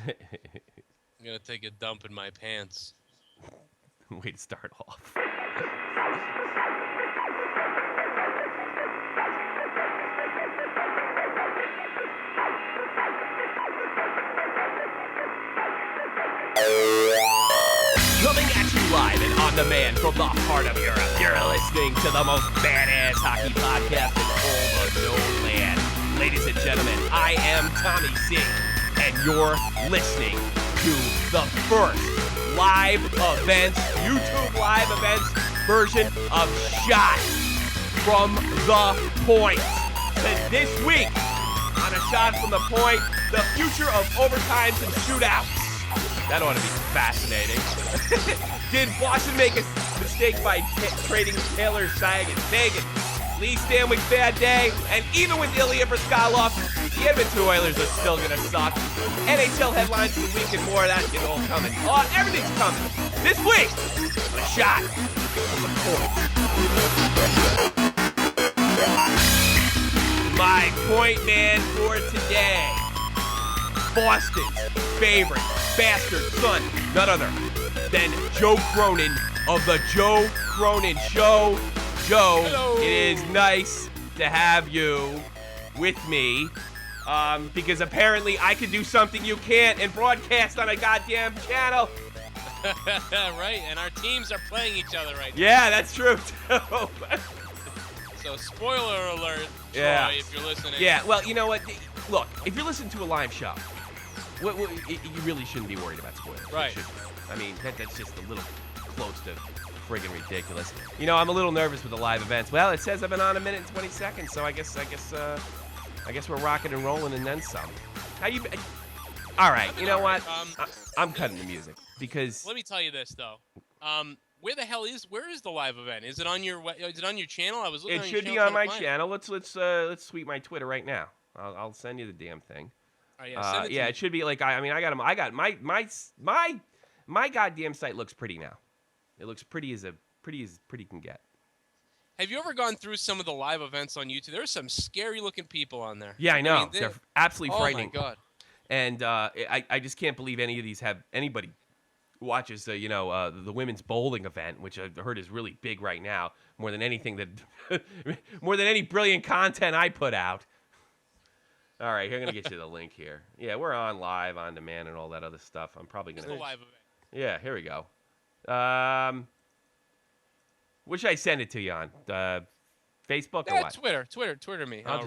I'm going to take a dump in my pants. Way to start off. Coming at you live and on demand from the heart of Europe, you're listening to the most badass hockey podcast in all the known land. Ladies and gentlemen, I am Tommy C, and you're listening to the first live events, YouTube live events version of Shot from the Point. And this week, on a Shot from the Point, the future of overtimes and shootouts. That ought to be fascinating. Did Boston make a mistake by trading Taylor Sagan? Lee Stanwick's bad day, and even with Ilya Bryzgalov, the Edmonton Oilers are still going to suck. NHL headlines for the week and more of that is all coming. Oh, everything's coming. This week, a Shot from the Point. My point man for today, Boston's favorite bastard son, none other than Joe Cronin of the Joe Cronin Show. Joe, hello. It is nice to have you with me because apparently I can do something you can't and broadcast on a goddamn channel. Right, and our teams are playing each other right now. Yeah, that's true, too. So, spoiler alert, yeah. Troy, if you're listening. Yeah, well, you know what? Look, if you're listening to a live show, you really shouldn't be worried about spoilers. Right. I mean, that's just a little close to friggin' ridiculous. You know, I'm a little nervous with the live events. Well, it says I've been on 1 minute and 20 seconds, so I guess we're rocking and rolling and then some. How you? All right. You know what? I'm cutting the music because. Let me tell you this though. Where is the live event? Is it on your channel? I was looking. It should be on my channel. Let's tweet my Twitter right now. I'll send you the damn thing. Oh, yeah, yeah, it should be like I got my goddamn site looks pretty now. It looks pretty as pretty can get. Have you ever gone through some of the live events on YouTube? There's some scary looking people on there. Yeah, I know. They're absolutely frightening. Oh my god. And I just can't believe any of these have anybody who watches the women's bowling event, which I've heard is really big right now, more than anything more than any brilliant content I put out. All right, I'm going to get you the link here. Yeah, we're on live, on demand, and all that other stuff. I'm probably going to... It's the live event. Yeah, here we go. What should I send it to you on? Facebook or what? Twitter me. I'll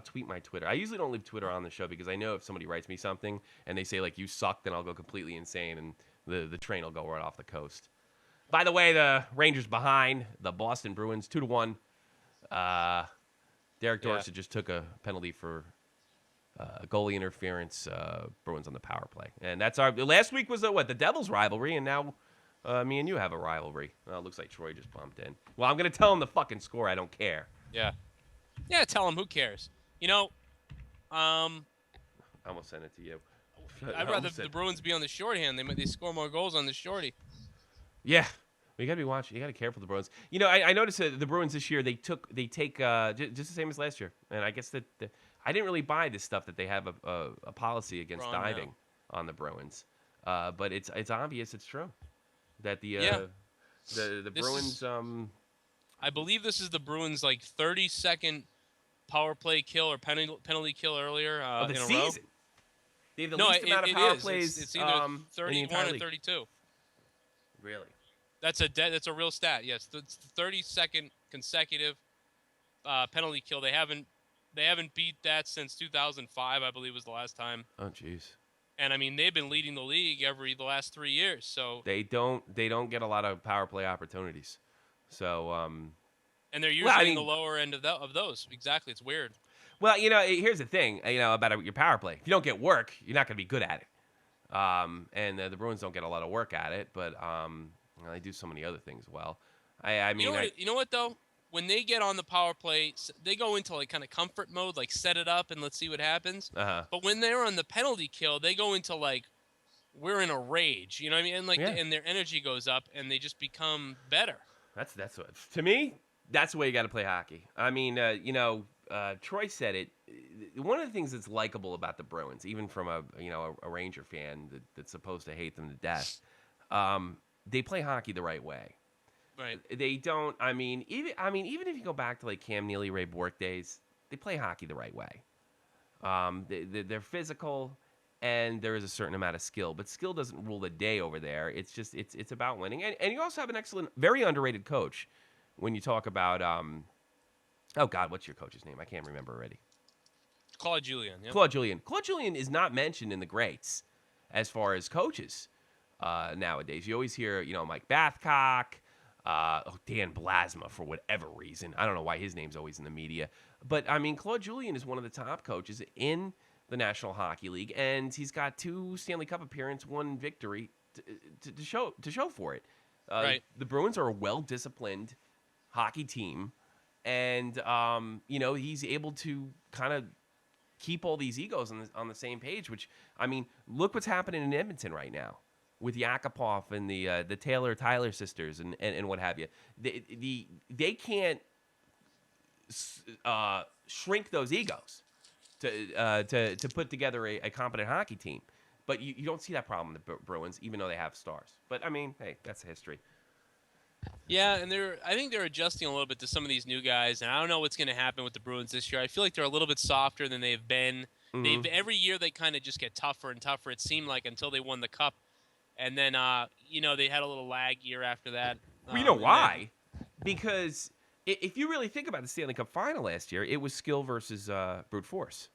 tweet my Twitter. I usually don't leave Twitter on the show because I know if somebody writes me something and they say, like, you suck, then I'll go completely insane and the train will go right off the coast. By the way, the Rangers behind the Boston Bruins 2-1. Derek Dorsett just took a penalty for... goalie interference, Bruins on the power play. And that's last week was the Devils rivalry, and now me and you have a rivalry. Well, it looks like Troy just bumped in. Well, I'm going to tell him the fucking score. I don't care. Yeah. Yeah, tell him. Who cares? You know, I almost sent it to you. I'd rather the Bruins be on the shorthand. They score more goals on the shorty. Yeah. You got to be watching. You got to be careful with the Bruins. You know, I noticed that the Bruins this year, they take just the same as last year. And I guess that I didn't really buy this stuff that they have a policy against diving on the Bruins. But it's obvious it's true that the Bruins. I believe this is the Bruins' 30-second power play kill or penalty kill earlier of the in a season. row. They have the least amount of power plays. It's either 31 or 32. Really? That's a real stat. Yes, it's the 30-second consecutive penalty kill. They haven't beat that since 2005, I believe was the last time. Oh, jeez. And I mean, they've been leading the league the last 3 years. So they don't get a lot of power play opportunities. So and they're usually in the lower end of those. Exactly, it's weird. Well, you know, here's the thing, about your power play. If you don't get work, you're not going to be good at it. And the Bruins don't get a lot of work at it, but they do so many other things well. I mean, you know what though? When they get on the power play, they go into kind of comfort mode, like set it up and let's see what happens. Uh-huh. But when they're on the penalty kill, they go into we're in a rage, you know what I mean? And and their energy goes up and they just become better. That's what, to me, that's the way you got to play hockey. I mean, Troy said it. One of the things that's likable about the Bruins, even from a Ranger fan that's supposed to hate them to death, they play hockey the right way. Right. They don't. Even if you go back to like Cam Neely, Ray Bourque days, they play hockey the right way. They're physical, and there is a certain amount of skill, but skill doesn't rule the day over there. It's just it's about winning, and you also have an excellent, very underrated coach. When you talk about oh God, what's your coach's name? I can't remember already. Claude Julien. Yep. Claude Julien. Claude Julien is not mentioned in the greats as far as coaches nowadays. You always hear, Mike Babcock, Dan Blasma for whatever reason. I don't know why his name's always in the media. But, Claude Julien is one of the top coaches in the National Hockey League, and he's got 2 Stanley Cup appearances, 1 victory to show for it. Right. The Bruins are a well-disciplined hockey team. And, he's able to kind of keep all these egos on the same page, which, look what's happening in Edmonton right now with Yakupov and the Taylor-Tyler sisters and what have you. They can't shrink those egos to put together a competent hockey team. But you don't see that problem in the Bruins, even though they have stars. But, hey, that's history. Yeah, and I think they're adjusting a little bit to some of these new guys, and I don't know what's going to happen with the Bruins this year. I feel like they're a little bit softer than they've been. Mm-hmm. Every year they kind of just get tougher and tougher, it seemed like, until they won the Cup. And then, they had a little lag year after that. Well, you know why? Because if you really think about the Stanley Cup final last year, it was skill versus brute force.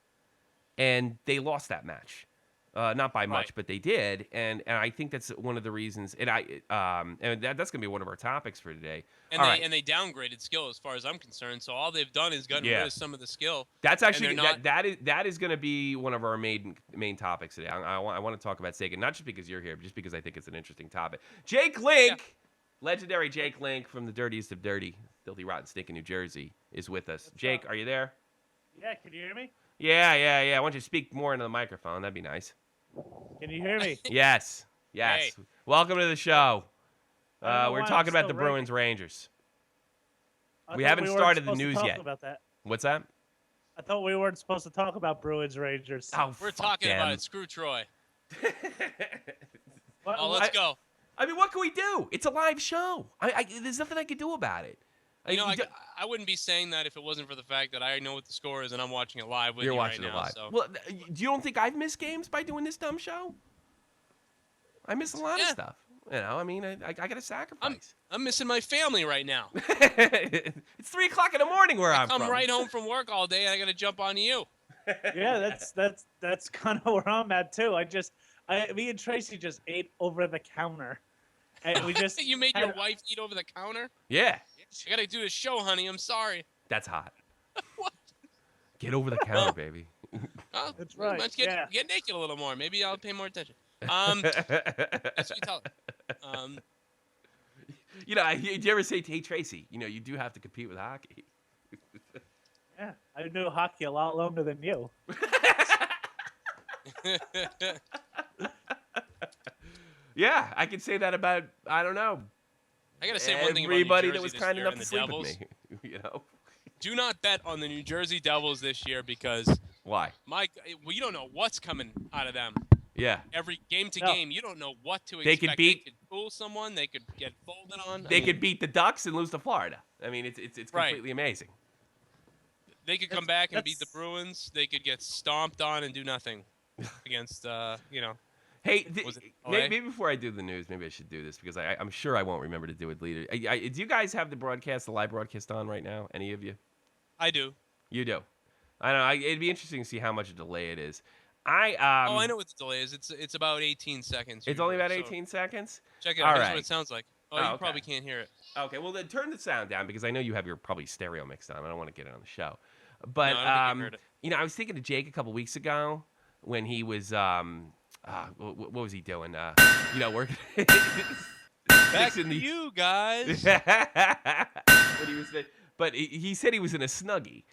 And they lost that match. Not by much, but they did, and I think that's one of the reasons. And that's going to be one of our topics for today. And they downgraded skill, as far as I'm concerned. So all they've done is gotten rid of some of the skill. That's actually that is going to be one of our main topics today. I want to talk about Sagan, not just because you're here, but just because I think it's an interesting topic. Jake Link, legendary Jake Link from the dirtiest of dirty, filthy rotten stink in New Jersey, is with us. What's Jake, up? Are you there? Yeah, can you hear me? Yeah. I want you to speak more into the microphone. That'd be nice. Can you hear me? Yes. Hey. Welcome to the show. I don't know We're why talking I'm about the still Bruins Rangers. I We thought haven't weren't started the supposed to news talk yet. About that. What's that? I thought we weren't supposed to talk about Bruins Rangers. Oh, We're fuck talking them. about it. Screw Troy. What- Let's go. What can we do? It's a live show. There's nothing I can do about it. I wouldn't be saying that if it wasn't for the fact that I know what the score is and I'm watching it live with You're you watching right it now. live. So. Well, you don't think I've missed games by doing this dumb show? I miss a lot of stuff. I got to sacrifice. I'm missing my family right now. It's 3 o'clock in the morning where I'm from. I'm right home from work all day and I got to jump on you. Yeah, that's kind of where I'm at too. Me and Tracy just ate over the counter, and we just You made your wife eat over the counter? Yeah. I got to do a show, honey. I'm sorry. That's hot. What? Get over the counter, baby. Oh, That's right, Let's yeah. get naked a little more. Maybe I'll pay more attention. That's what you tell her. Did you ever say, hey, Tracy, you do have to compete with hockey. Yeah, I knew hockey a lot longer than you. Yeah, I could say that about, I don't know, I got to say one thing about everybody New that Jersey was this kind year enough and to the sleep Devils. with me. Do not bet on the New Jersey Devils this year because Why? you don't know what's coming out of them. Yeah. Every game to No. game, you don't know what to They expect. could beat- They could fool someone. They could get folded on. They could beat the Ducks and lose to Florida. It's Right. completely amazing. They could come back and beat the Bruins. They could get stomped on and do nothing against, Hey, Was it maybe before I do the news, maybe I should do this because I'm sure I won't remember to do it later. Do you guys have the live broadcast on right now? Any of you? I do. You do. I don't know. It'd be interesting to see how much a delay it is. I know what the delay is. It's about 18 seconds. It's only about usually, 18 seconds? Check it All out. Here's right. what it sounds like. Oh, Oh, you okay. probably can't hear it. Okay, well then turn the sound down because I know you have your probably stereo mixed on. I don't want to get it on the show. But No, I don't think you heard it. I was thinking to Jake a couple weeks ago when he was what was he doing? Working. Back to you guys. When he was, but he said he was in a Snuggie.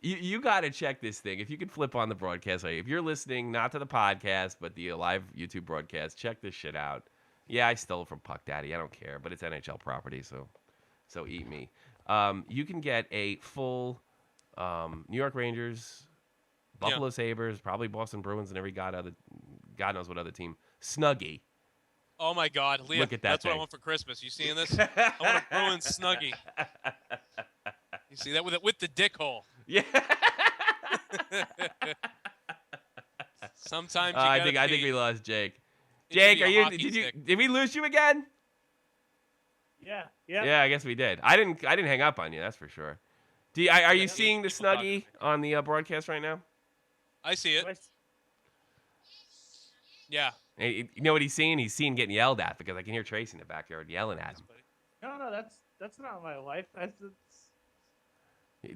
You got to check this thing. If you can flip on the broadcast, if you're listening, not to the podcast, but the live YouTube broadcast, check this shit out. Yeah, I stole it from Puck Daddy. I don't care, but it's NHL property, so eat me. You can get a full New York Rangers, Buffalo Sabres, probably Boston Bruins, and every God knows what other team. Snuggie. Oh my God, Leah, Look at that that's what thing. I want for Christmas. You seeing this? I want a Bruins Snuggie. You see that with the dick hole? Yeah. Sometimes you I gotta think we lost Jake. it should Jake, be a hockey stick. did we lose you again? Yeah. Yeah. Yeah, I guess we did. I didn't hang up on you, that's for sure. Are you that's seeing the people talking. Snuggie on the broadcast right now? I see it. Yeah. Hey, you know what he's seeing? He's seeing getting yelled at because I can hear Tracy in the backyard yelling at him. No, that's not my wife. That's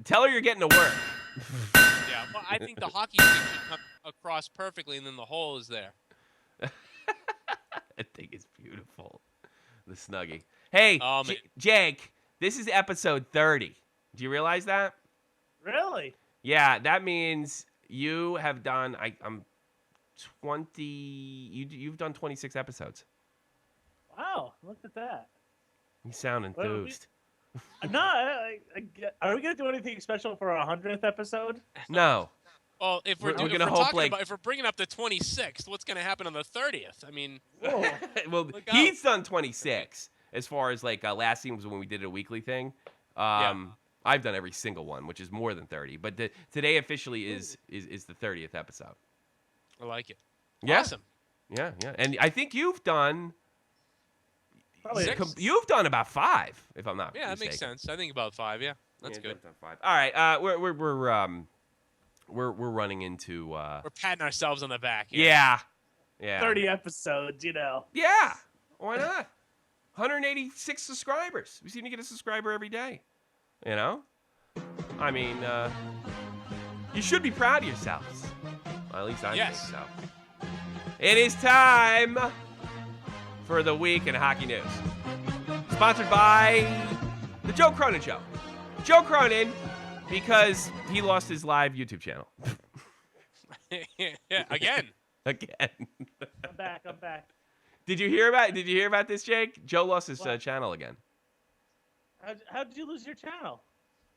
Tell her you're getting to work. Yeah. Well, I think the hockey stick should come across perfectly, and then the hole is there. I think it's beautiful. The Snuggie. Hey, Oh, man. Jake, this is episode 30. Do you realize that? really. Yeah, that means you have done. I'm 20. You've done 26 episodes. Wow, look at that. You sound Well, we- enthused. No, are we gonna do anything special for our 100th episode? No. Well, if we're, We're if gonna we're hope, talking like- about if we're bringing up the 26th, what's going to happen on the 30th? I mean, Whoa. Well, Look he's done 26 as far as like last season was when we did a weekly thing. I've done every single one, which is more than 30. But today officially is the 30th episode. I like it. Yeah. Awesome. Yeah. And I think you've done Probably Six? you've done about 5, if I'm not Yeah, that makes mistaken. sense. I think about 5. Yeah, that's Yeah, good. you've done 5. All right. We're running into We're patting ourselves on the back. yeah. 30 episodes, you know. Yeah. Why not? 186 subscribers. We seem to get a subscriber every day. You know? I mean, you should be proud of yourselves. Well, at least I Yes. think so. It is time for the week in hockey news. Sponsored by the Joe Cronin Show. Joe Cronin, because he lost his live YouTube channel. Yeah, again. Again. I'm back. Did you hear about this, Jake? Joe lost his What? channel again. How did you lose your channel?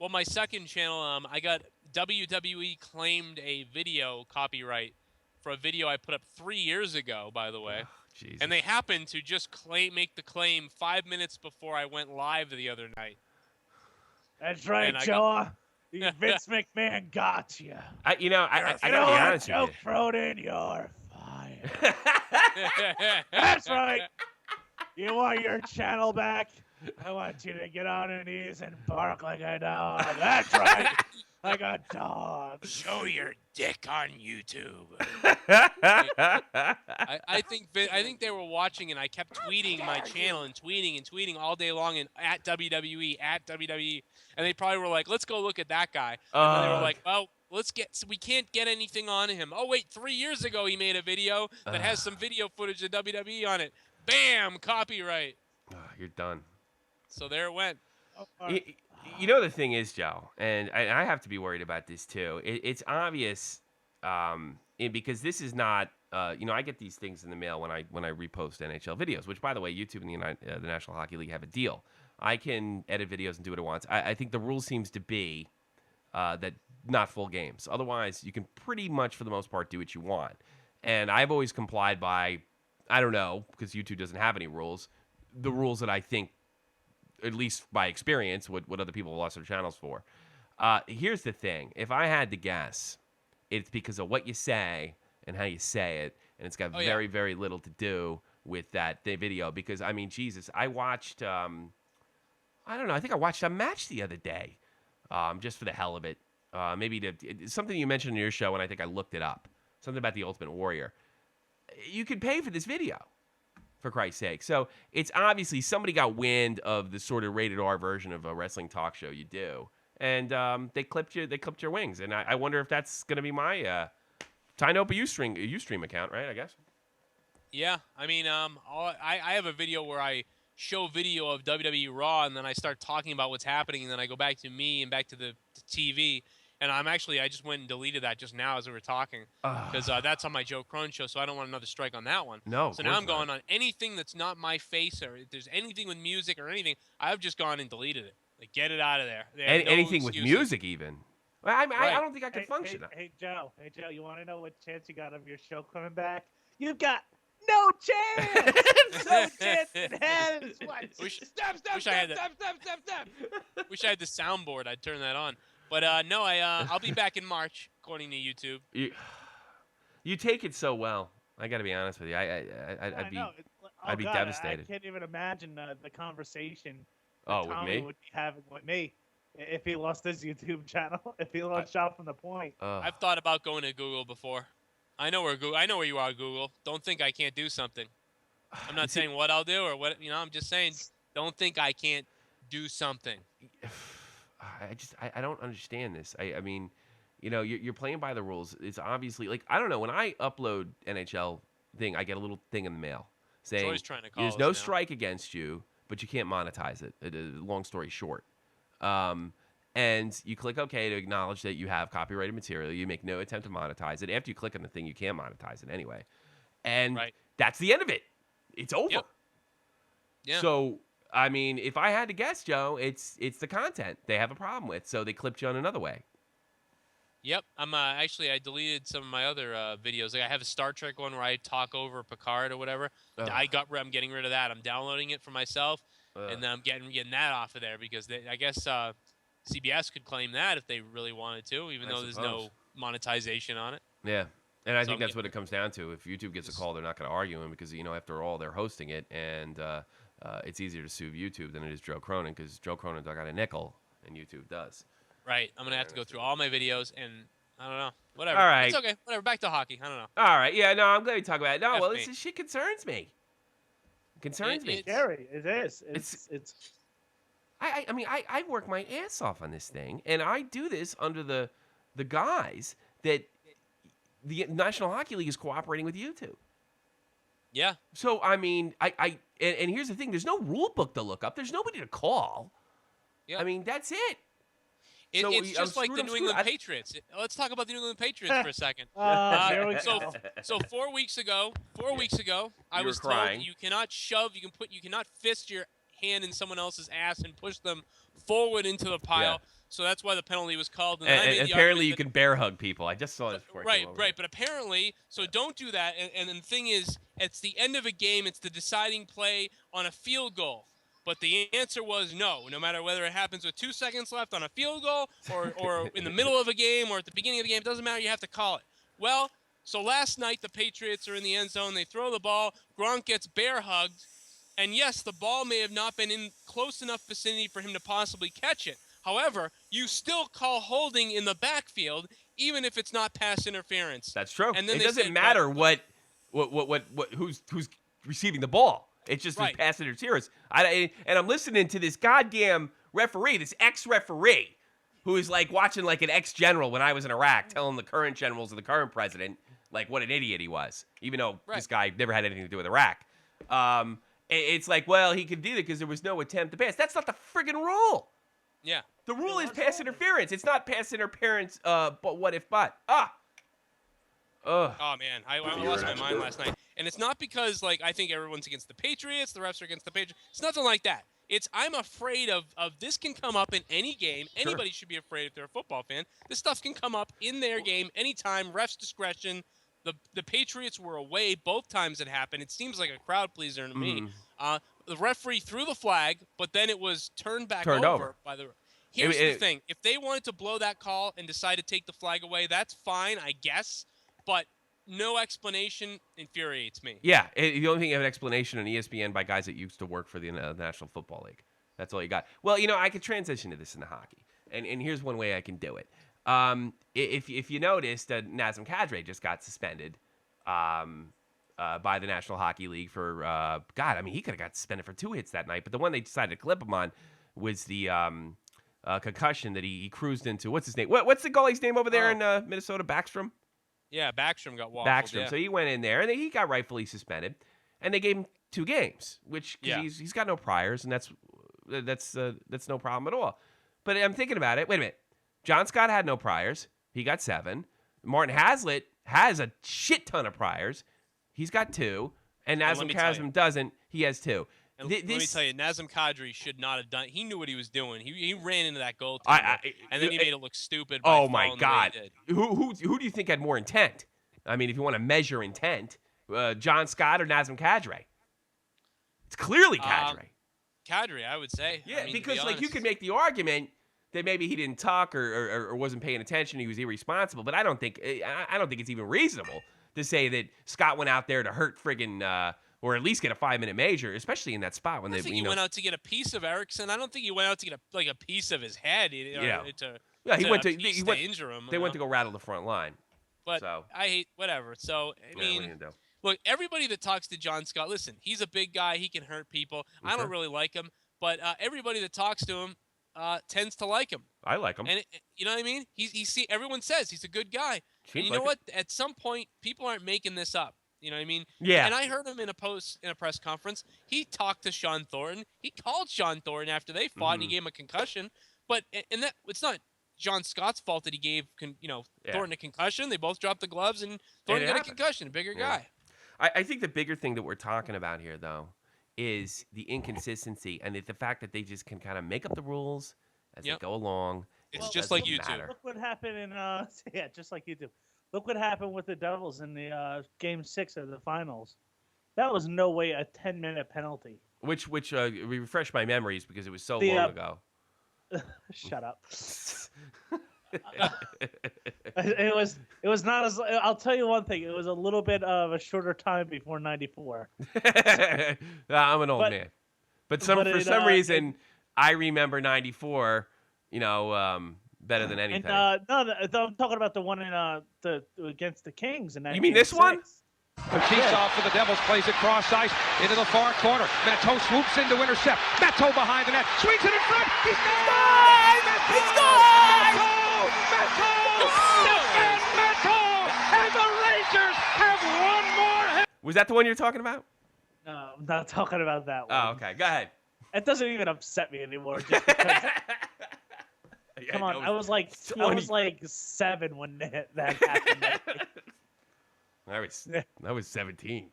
Well, my second channel, I got WWE claimed a video copyright for a video I put up 3 years ago, by the way. Jesus. And they happened to just make the claim 5 minutes before I went live the other night. That's right, And I Joe. Vince McMahon got you. I gotta be know what, honest Joe with Cronin, you're fired. you. That's right. You want your channel back? I want you to get on your knees and bark like a dog. That's right. Like a dog. Show your dick on YouTube. I think they were watching, and I kept tweeting my channel and tweeting all day long and at WWE, and they probably were like, "Let's go look at that guy." And they were like, "Oh, we can't get anything on him." Oh wait, 3 years ago he made a video that has some video footage of WWE on it. Bam, copyright. You're done. So there it went. You know the thing is, Joe, and I have to be worried about this too. It's obvious, because this is not. I get these things in the mail when I repost NHL videos. Which, by the way, YouTube and the National Hockey League have a deal. I can edit videos and do what I want. I think the rule seems to be that not full games. Otherwise, you can pretty much, for the most part, do what you want. And I've always complied by, I don't know, because YouTube doesn't have any rules. The rules that I think, at least by experience, what other people have lost their channels for. Here's the thing. If I had to guess, it's because of what you say and how you say it, and it's got very, very little to do with that video. Because, I mean, Jesus, I watched, I don't know, I think I watched a match the other day, just for the hell of it. Maybe something you mentioned in your show, and I think I looked it up. Something about the Ultimate Warrior. You could pay for this video, for Christ's sake. So it's obviously somebody got wind of the sort of rated R version of a wrestling talk show you do, and they clipped your wings. And I wonder if that's going to be my tying up a Ustream account, right? I guess. Yeah, I mean, I have a video where I show video of WWE Raw, and then I start talking about what's happening, and then I go back to me and back to the TV. And I just went and deleted that just now as we were talking, because that's on my Joe Cronin show, so I don't want another strike on that one. No. So now I'm going on anything that's not my face, or if there's anything with music or anything, I've just gone and deleted it. Like, get it out of there. Anything with music, even. I Right. don't think I can function. Hey, Joe, you want to know what chance you got of your show coming back? You've got no chance! No chance in hell! Wish- Stop! wish I had that. Wish I had the soundboard. I'd turn that on. But no, I'll be back in March, according to YouTube. You take it so well. I got to be honest with you. I'd be devastated. I can't even imagine the conversation with Tommy me? would be having with me if he lost his YouTube channel, if he lost Shot from the Point. I've thought about going to Google before. I know where you are, Google. Don't think I can't do something. I'm not saying what I'll do or what, I'm just saying don't think I can't do something. I don't understand this. I mean, you're playing by the rules. It's obviously like, I don't know, when I upload NHL thing, I get a little thing in the mail saying always trying to call there's us no now. strike against you, but you can't monetize it. Long story short. And you click OK to acknowledge that you have copyrighted material. You make no attempt to monetize it. After you click on the thing, you can't monetize it anyway. And that's the end of it. It's over. Yep. Yeah. So, I mean, if I had to guess, Joe, it's the content they have a problem with. So they clipped you on another way. Yep. I'm actually I deleted some of my other videos. Like I have a Star Trek one where I talk over Picard or whatever. I'm getting rid of that. I'm downloading it for myself, and then I'm getting that off of there because I guess CBS could claim that if they really wanted to, even though there's no monetization on it. Yeah. And I think that's what it comes down to. If YouTube gets a call, they're not going to argue him because, after all, they're hosting it, and it's easier to sue YouTube than it is Joe Cronin because Joe Cronin got a nickel, and YouTube does. Right. I'm going to have to go through all my videos, and I don't know. Whatever. All right. It's okay. Whatever. Back to hockey. I don't know. All right. Yeah, no, I'm glad we talk about it. No, well, me. this shit concerns me. It concerns me. It's scary. It is. It's I mean, I work my ass off on this thing, and I do this under the guise that the National Hockey League is cooperating with YouTube. Yeah. So, I mean, and here's the thing. There's no rule book to look up. There's nobody to call. Yeah. I mean, that's it. It's just like the New England Patriots. Let's talk about the New England Patriots for a second. Here we go. So 4 weeks ago, I was told you cannot you cannot fist your hand in someone else's ass and push them forward into the pile. Yeah. So that's why the penalty was called. And apparently you can bear hug people. I just saw this before. Right. But apparently, so don't do that. And the thing is, it's the end of a game. It's the deciding play on a field goal. But the answer was no. No matter whether it happens with 2 seconds left on a field goal or in the middle of a game or at the beginning of the game, it doesn't matter. You have to call it. Well, so last night the Patriots are in the end zone. They throw the ball. Gronk gets bear hugged. And yes, the ball may have not been in close enough vicinity for him to possibly catch it. However, you still call holding in the backfield, even if it's not pass interference. That's true. And then it doesn't matter who's receiving the ball. It's just Right. pass interference. And I'm listening to this goddamn referee, this ex-referee, who is like watching like an ex-general when I was in Iraq, telling the current generals of the current president like what an idiot he was, even though this guy never had anything to do with Iraq. It's like, well, he could do that because there was no attempt to pass. That's not the friggin' rule. Yeah. The rule is pass interference. It's not pass interference, but what if but. Oh, man. I lost my mind last night. And it's not because, like, I think everyone's against the Patriots, the refs are against the Patriots. It's nothing like that. I'm afraid of this can come up in any game. Sure. Anybody should be afraid if they're a football fan. This stuff can come up in their game anytime, ref's discretion. The Patriots were away both times it happened. It seems like a crowd pleaser to me. The referee threw the flag, but then it was turned over by the. Here's the thing: if they wanted to blow that call and decide to take the flag away, that's fine, I guess. But no explanation infuriates me. Yeah, the only thing you have an explanation on ESPN by guys that used to work for the National Football League. That's all you got. Well, I could transition to this in the hockey, and here's one way I can do it. If you noticed, Nazem Kadri just got suspended by the National Hockey League for he could have got suspended for 2 hits that night, but the one they decided to clip him on was the concussion that he cruised into. What's his name? What's the goalie's name over there in Minnesota? Backstrom? Yeah, Backstrom got waffled. Backstrom. Yeah. So he went in there, and he got rightfully suspended, and they gave him 2 games, which he's got no priors, and that's no problem at all. But I'm thinking about it. Wait a minute. John Scott had no priors. He got 7. Martin Hazlitt has a shit ton of priors. He's got 2. And Nazem Kadri doesn't. He has 2. And let me tell you, Nazem Kadri should not have done. He knew what he was doing. He ran into that goaltender, and then he made it look stupid. By oh my God! Who do you think had more intent? I mean, if you want to measure intent, John Scott or Nazem Kadri? It's clearly Kadri. Kadri, I would say. Yeah, I mean, because be you could make the argument that maybe he didn't talk or wasn't paying attention. He was irresponsible, but I don't think it's even reasonable to say that Scott went out there to hurt friggin' or at least get a 5-minute major, especially in that spot when I think he went out to get a piece of Erickson. I don't think he went out to get a piece of his head. He went to injure him. They went to go rattle the front line. But so. I hate whatever. So I mean, look, everybody that talks to John Scott, listen, he's a big guy. He can hurt people. I don't really like him, but everybody that talks to him tends to like him. I like him, and you know what I mean. Everyone says he's a good guy. And you know what? At some point, people aren't making this up. You know what I mean? Yeah. And I heard him in a press conference. He talked to Sean Thornton. He called Sean Thornton after they fought, and he gave him a concussion. But that it's not John Scott's fault that he gave Thornton a concussion. They both dropped the gloves, and Thornton got a concussion. A bigger guy. I think the bigger thing that we're talking about here, though, is the inconsistency and the fact that they just can kind of make up the rules as they go along. It's just like YouTube. Look what happened in just like YouTube. Look what happened with the Devils in the Game 6 of the finals. That was no way a 10-minute penalty. Which refreshed my memories because it was so long ago. Shut up. It was not as. I'll tell you one thing. It was a little bit of a shorter time before '94. I'm an old man, but for some reason I remember '94. Better than anything. And, I'm talking about the one in against the Kings. You mean this one? Kaprizov for the Devils plays it cross ice into the far corner. Matteau swoops in to intercept. Matteau behind the net. Swings it in front. He scores! He scores! Matteau! And the Rangers have one more. Was that the one you're talking about? No, I'm not talking about that one. Oh, okay. Go ahead. It doesn't even upset me anymore. Just because come on, I was like 7 when that happened. I was 17.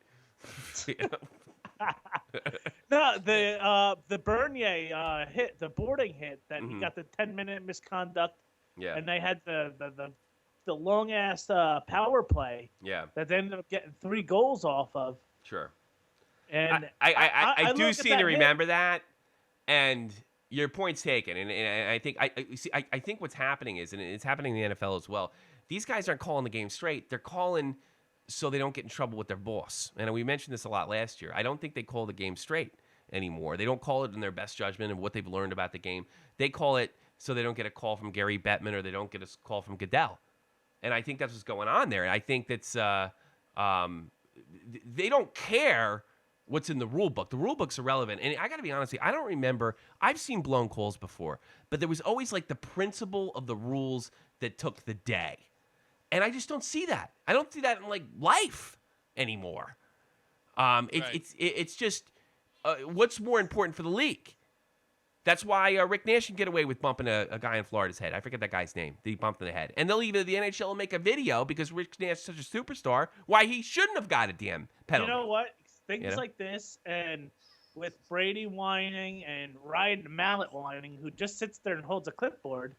No, the Bernier hit, the boarding hit that he got the 10-minute misconduct. Yeah. And they had the long ass power play. Yeah. That they ended up getting 3 goals off of. Sure. And I do seem to remember that, and your point's taken, and I think I think what's happening is, and it's happening in the NFL as well. These guys aren't calling the game straight; they're calling so they don't get in trouble with their boss. And we mentioned this a lot last year. I don't think they call the game straight anymore. They don't call it in their best judgment and what they've learned about the game. They call it so they don't get a call from Gary Bettman or they don't get a call from Goodell. And I think that's what's going on there. And I think that's they don't care what's in the rule book. The rule book's irrelevant. And I got to be honest with you, I don't remember. I've seen blown calls before, but there was always like the principle of the rules that took the day. And I just don't see that. I don't see that in like life anymore. It's just what's more important for the league. That's why Rick Nash can get away with bumping a guy in Florida's head. I forget that guy's name that he bumped in the head. And they'll even the NHL will make a video because Rick Nash is such a superstar. Why he shouldn't have got a damn penalty. You know what? Things like this, and with Brady whining and Ryan Mallett whining, who just sits there and holds a clipboard.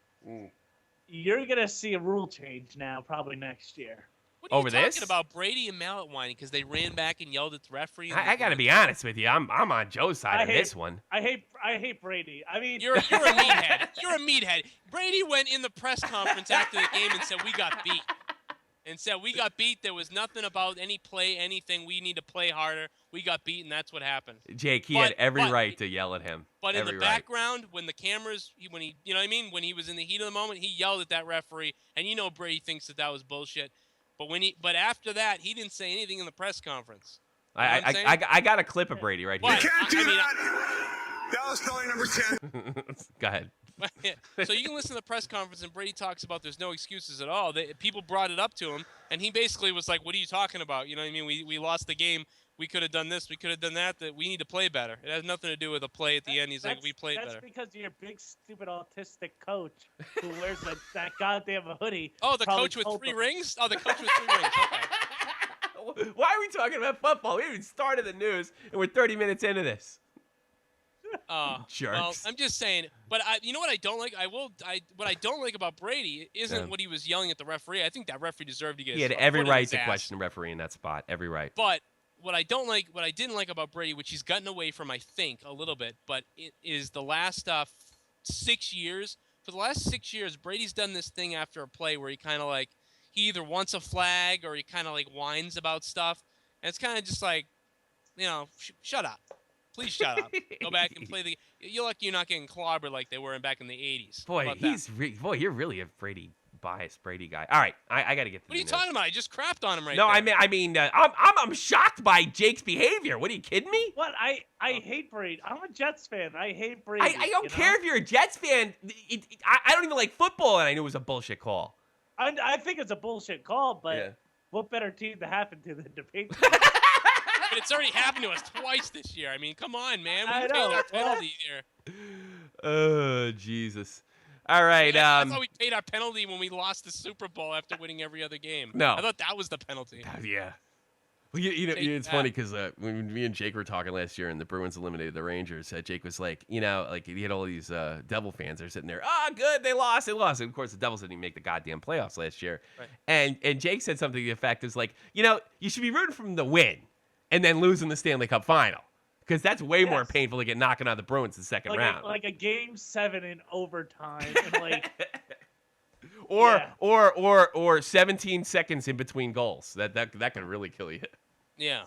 You're going to see a rule change now probably next year. What are you talking about, Brady and Mallett whining because they ran back and yelled at the referee? I got to be honest with you. I'm on Joe's side on this one. I hate Brady. I mean, you're a meathead. You're a meathead. Brady went in the press conference after the game and said, we got beat. There was nothing about any play, anything. We need to play harder. We got beat, and that's what happened. Jake, he had every right to yell at him. But in the background, when the cameras, you know what I mean? When he was in the heat of the moment, he yelled at that referee, and you know Brady thinks that was bullshit. But after that, he didn't say anything in the press conference. You know I got a clip of Brady right here. You can't do that. Dallas Kelly number 10. Go ahead. So you can listen to the press conference, and Brady talks about there's no excuses at all. People brought it up to him, and he basically was like, what are you talking about? You know what I mean? We lost the game. We could have done this. We could have done that. That we need to play better. It has nothing to do with a play at the end. He's like, we played better. That's because you're a big, stupid, autistic coach who wears that goddamn hoodie. Oh, the coach with 3 rings? Oh, the coach with 3 rings. Okay. Why are we talking about football? We haven't even started the news, and we're 30 minutes into this. Jerks. Well, I'm just saying. But you know what I don't like? What I don't like about Brady isn't what he was yelling at the referee. I think that referee deserved to get. He had every right to question the referee in that spot. Every right. But what I didn't like about Brady, which he's gotten away from, I think, a little bit, but it is the last 6 years. For the last 6 years, Brady's done this thing after a play where he kind of like he either wants a flag or he kind of like whines about stuff, and it's kind of just like, shut up. Please shut up. Go back and play the. You're lucky you're not getting clobbered like they were back in the 80s. Boy, you're really a Brady biased Brady guy. All right, I got to get. What are you talking about? I just crapped on him right now. there. I'm shocked by Jake's behavior. What, are you kidding me? What? I hate Brady. I'm a Jets fan. I hate Brady. I don't care if you're a Jets fan. I don't even like football, and I knew it was a bullshit call. I think it's a bullshit call, but what better team to happen to than the Patriots? But it's already happened to us twice this year. I mean, come on, man. We paid our penalty here. Oh, Jesus. All right. I thought we paid our penalty when we lost the Super Bowl after winning every other game. No. I thought that was the penalty. Yeah. Well, it's funny because when me and Jake were talking last year and the Bruins eliminated the Rangers, Jake was like, he had all these Devil fans that are sitting there. Oh, good, they lost. And of course, the Devils didn't even make the goddamn playoffs last year. Right. And Jake said something to the effect is like, you should be rooting for them to win and then losing the Stanley Cup final. Because that's way more painful to get knocking out the Bruins in the second round. Like a Game 7 in overtime. And or 17 seconds in between goals. That could really kill you. Yeah.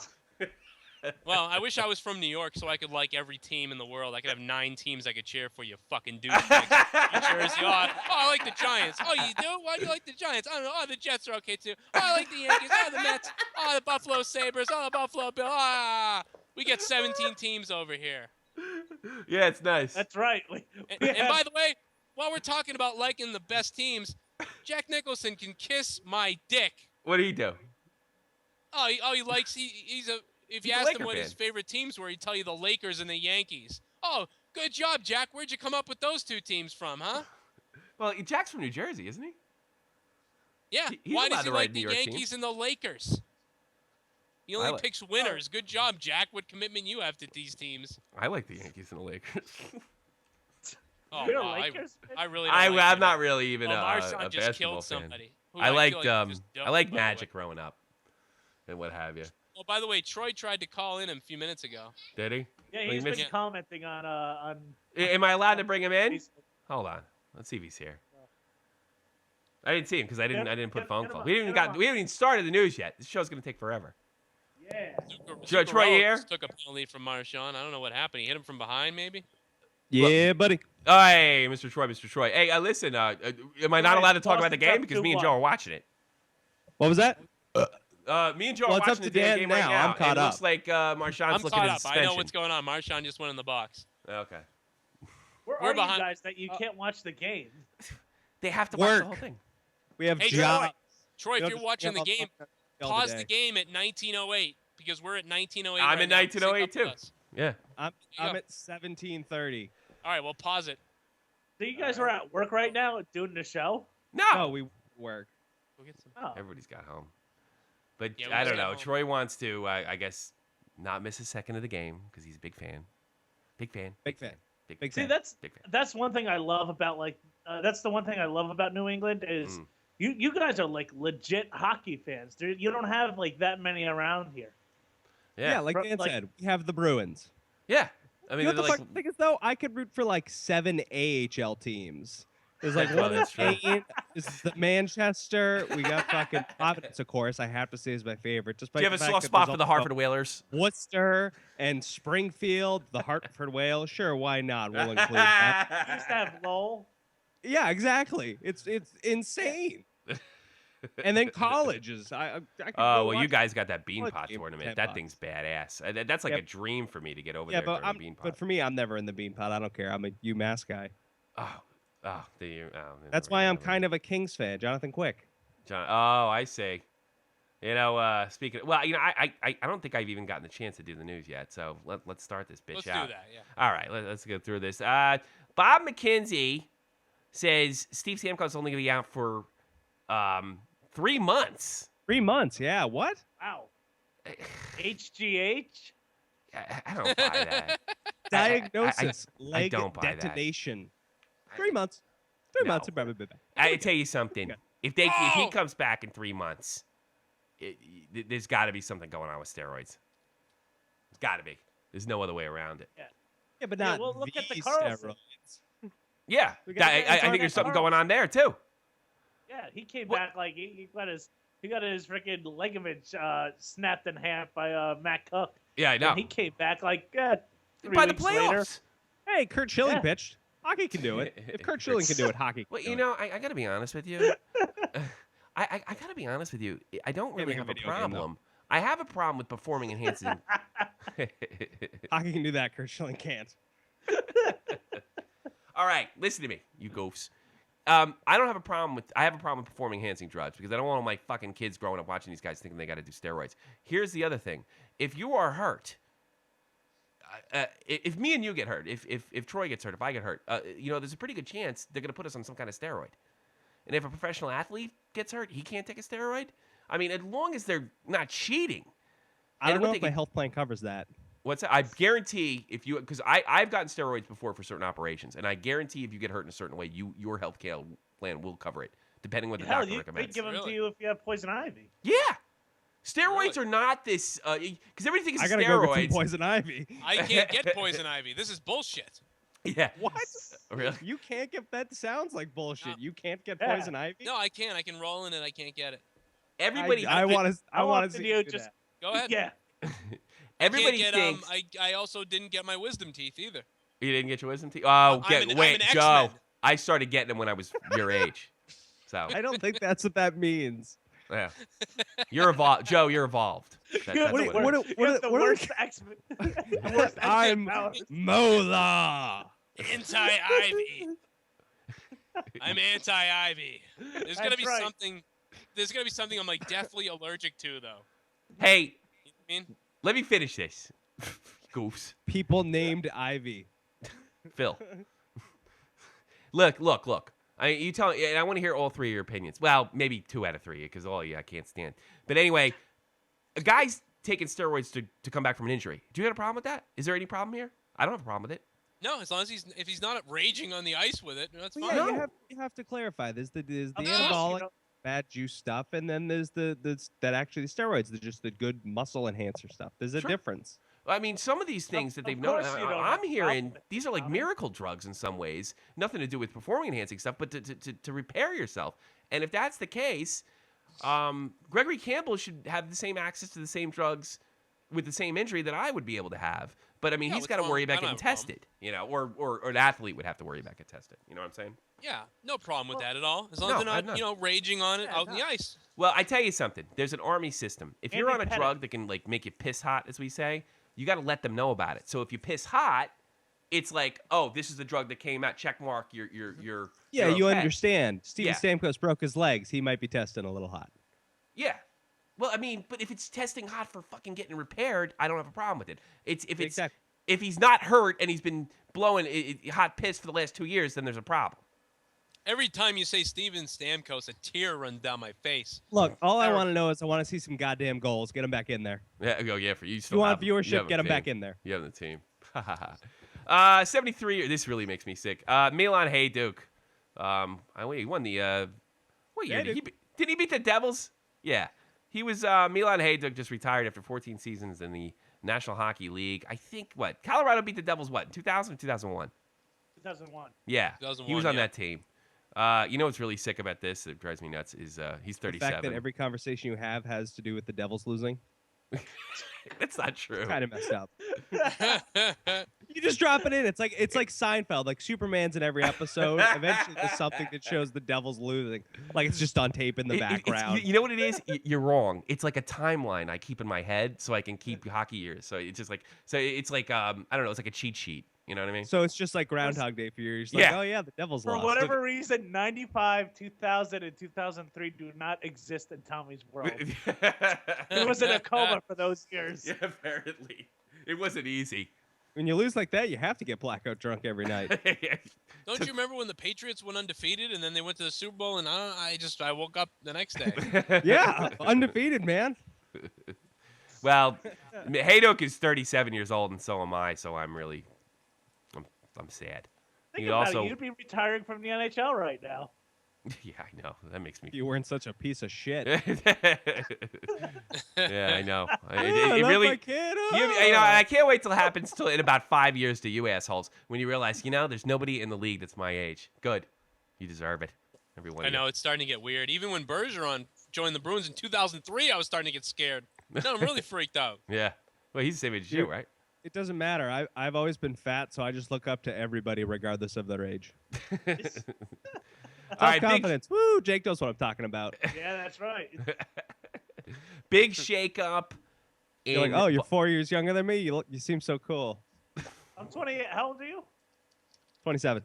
Well, I wish I was from New York so I could like every team in the world. I could have 9 teams I could cheer for, you fucking douchebags. New Jersey. Oh, I like the Giants. Oh, you do? Why do you like the Giants? I don't know. Oh, the Jets are okay, too. Oh, I like the Yankees. Oh, the Mets. Oh, the Buffalo Sabres. Oh, the Buffalo Bills. We get 17 teams over here. Yeah, it's nice. That's right. And by the way, while we're talking about liking the best teams, Jack Nicholson can kiss my dick. What did he do? He likes if you asked him what his favorite teams were, he'd tell you the Lakers and the Yankees. Oh, good job, Jack. Where'd you come up with those 2 teams from, huh? Well, Jack's from New Jersey, isn't he? Yeah. Why does he like the Yankees and the Lakers? He only picks winners. Good job, Jack. What commitment you have to these teams. I like the Yankees and the Lakers. Oh, wow. I really don't I'm not really even a Marchand just basketball killed fan. somebody. I liked Magic growing up and what have you. Oh, by the way, Troy tried to call in a few minutes ago. Did he? Yeah, he's been commenting on. Am I allowed to bring him in? Hold on. Let's see if he's here. I didn't see him because I didn't put a phone call. We haven't even started the news yet. This show's gonna take forever. Yeah. Troy here? Took a penalty from Marchand. I don't know what happened. He hit him from behind, maybe. Yeah, buddy. Hey, Mr. Troy. Hey, listen. Am I not allowed to talk about the game because me and Joe are watching it? What was that? Me and Joe are watching the damn game right now. I'm caught up. It looks like Marchand's looking at suspension. I know what's going on. Marchand just went in the box. Okay. Where are behind you guys that you can't watch the game? They have to watch the whole thing. We have Troy, if you're watching the game, pause the game at 1908 because we're at 1908. I'm in 1908 too. Yeah. I'm at 17:30. All right, well, pause it. So you guys are at work right now doing the show? No, we work. Go get some. Everybody's got home. But I don't know. Troy wants to, I guess, not miss a second of the game because he's a big fan. Big fan. See, that's one thing I love about that's the one thing I love about New England is you guys are like legit hockey fans. You don't have like that many around here. Yeah, like Dan said, we have the Bruins. Yeah. I mean, you know what the fuck thing is, though? I could root for like 7 AHL teams. There's like one that's true. is the Manchester. We got fucking Providence, of course. I have to say is my favorite. Just by do you have a soft spot for the Hartford Whalers? Worcester and Springfield, the Hartford Whales. Sure, why not? We'll include that. You used to have Lowell. Yeah, exactly. It's insane. And then colleges. Well, you guys got that Beanpot tournament. That thing's badass. That's like a dream for me to get over there during the Beanpot. But for me, I'm never in the Beanpot. I don't care. I'm a UMass guy. That's why I'm kind of a Kings fan. Jonathan Quick. I see. Speaking of, I don't think I've even gotten the chance to do the news yet. So let's start this bitch out. Let's do that, yeah. All right, let's go through this. Bob McKenzie says Steve Stamkos only going to be out for 3 months. 3 months, yeah. What? Wow. HGH? I don't buy that. Diagnosis, leg don't buy that. detonation. 3 months. 3 months, and probably be back. I tell you something. Okay. If he comes back in 3 months, there's got to be something going on with steroids. There's got to be. There's no other way around it. Yeah, but not well, look at the these Carlson. steroids. Yeah, We got I think there's something going on there too. Yeah, he came back like he got his freaking ligament snapped in half by Matt Cook. Yeah, I know. And he came back like 3 By the weeks later. playoffs. Hey, Kurt Schilling Yeah. pitched. Hockey can do it. If Kurt Schilling can do it, hockey can Well, do you it. know, I got to be honest with you. I got to be honest with you. I don't really make a have a video game, though. problem. I have a problem with performing enhancing. Hockey can do that. Kurt Schilling can't. All right, listen to me, you goofs. I have a problem with performing enhancing drugs because I don't want all my fucking kids growing up watching these guys thinking they got to do steroids. Here's the other thing: if you are hurt, if me and you get hurt, if Troy gets hurt, if I get hurt, there's a pretty good chance they're going to put us on some kind of steroid. And if a professional athlete gets hurt, he can't take a steroid. I mean, as long as they're not cheating. I don't know if my health plan covers that. What's that? I guarantee because I've gotten steroids before for certain operations, and I guarantee if you get hurt in a certain way, your health care plan will cover it, depending on what the doctor They recommends. give them to you if you have poison ivy. Yeah. Steroids are not this, because everything is I gotta steroids. go get some poison ivy. I can't get poison ivy. This is bullshit. Yeah. What? Really? You can't get that? Sounds like bullshit. No. You can't get Yeah. poison ivy. No, I can. I can roll in it. I can't get it. Everybody, I want to. I want to the see video you do just- that. Go ahead. Yeah. everybody Can't thinks get, I also didn't get my wisdom teeth either. you didn't get your wisdom teeth. Oh, I'm an wait, Joe. X-Men. I started getting them when I was your age. So I don't think that's what that means. yeah, you're evolved, Joe. You're evolved. That's What what do you- it what is. do- You have the what do- worst X-Men. the worst I'm X-Men powers. Mola. Anti-ivy. I'm anti-ivy. There's gonna That's be right. something. There's gonna be something I'm like deathly allergic to, though. Hey, You know what I mean? let me finish this. Goofs. People named Ivy. Phil. Look. You tell me, and I want to hear all three of your opinions. Well, maybe 2 out of 3, because all of you I can't stand. But anyway, a guy's taking steroids to come back from an injury. Do you have a problem with that? Is there any problem here? I don't have a problem with it. No, as long as if he's not raging on the ice with it, that's Well, fine. yeah, No. you have to clarify. There's the Of course, anabolic you know, bad juice stuff, and then there's the actually the steroids. They're just the good muscle enhancer stuff. There's a Sure. difference. I mean, some of these things that Of they've known, course you don't have I'm a hearing problem with these it, are like Tommy. miracle drugs in some ways. Nothing to do with performing enhancing stuff, but to repair yourself. And if that's the case, Gregory Campbell should have the same access to the same drugs with the same injury that I would be able to have. But I mean, Yeah, he's what's got to wrong? worry I about don't getting have a problem. tested, or an athlete would have to worry about getting tested. You know what I'm saying? Yeah, no problem with that at all. As long No, as they're I've not, not. raging on it Yeah, out on the no. ice. Well, I tell you something. There's an army system. If you're on a Andy Pettit. drug that can like make you piss hot, as we say, you got to let them know about it. So if you piss hot, it's like, oh, this is the drug that came out. Check mark. You're Yeah, you're you okay. understand. Steven Yeah. Stamkos broke his legs. He might be testing a little hot. Yeah. Well, I mean, but if it's testing hot for fucking getting repaired, I don't have a problem with it. Exactly. If he's not hurt and he's been blowing hot piss for the last 2 years, then there's a problem. Every time you say Steven Stamkos, a tear runs down my face. Look, all I Terrible. want to know is I want to see some goddamn goals. Get them back in there. Yeah, for you. If you want viewership, get them them back in there. You have the team. 73. This really makes me sick. Milan HDHockeyDude. He won the. What year did he? Did he beat the Devils? Yeah, he was. Milan HDHockeyDude just retired after 14 seasons in the National Hockey League. I think Colorado beat the Devils. 2000 or 2001? 2001. Yeah, he 2001, was on yeah. that team. You know what's really sick about this? It drives me nuts. Is he's The 37. fact that every conversation you have has to do with the Devils losing. That's not true. Kind of messed up. You just drop it in. It's like Seinfeld. Like Superman's in every episode. Eventually, there's something that shows the Devils losing. Like it's just on tape in the background. You know what it is? You're wrong. It's like a timeline I keep in my head so I can keep hockey years. So it's just like it's like I don't know. It's like a cheat sheet. You know what I mean? So it's just like Groundhog Day for you. You're just Yeah. like, oh yeah, the Devils For lost. whatever reason, 95, 2000, and 2003 do not exist in Tommy's world. He was in a coma for those years. Yeah, apparently. It wasn't easy. When you lose like that, you have to get blackout drunk every night. Don't you remember when the Patriots went undefeated and then they went to the Super Bowl and I woke up the next day. Yeah, undefeated, man. Well, Haydock is 37 years old, and so am I. So I'm sad. Think You about also- it. You'd be retiring from the NHL right now. Yeah, I know. That makes me. If you weren't such a piece of shit. Yeah, I know. I It love really. my kid. You know, I can't wait till it happens till in about 5 years to you assholes when you realize, there's nobody in the league that's my age. Good. You deserve it. Everyone. I know it's starting to get weird. Even when Bergeron joined the Bruins in 2003, I was starting to get scared. No, I'm really freaked out. Yeah. Well, he's the same age as you, right? It doesn't matter. I've always been fat, so I just look up to everybody regardless of their age. All right, Self-confidence. Woo! Jake knows what I'm talking about. Yeah, that's right. Big shakeup. You're like, oh, you're 4 years younger than me? You seem so cool. I'm 28. How old are you? 27.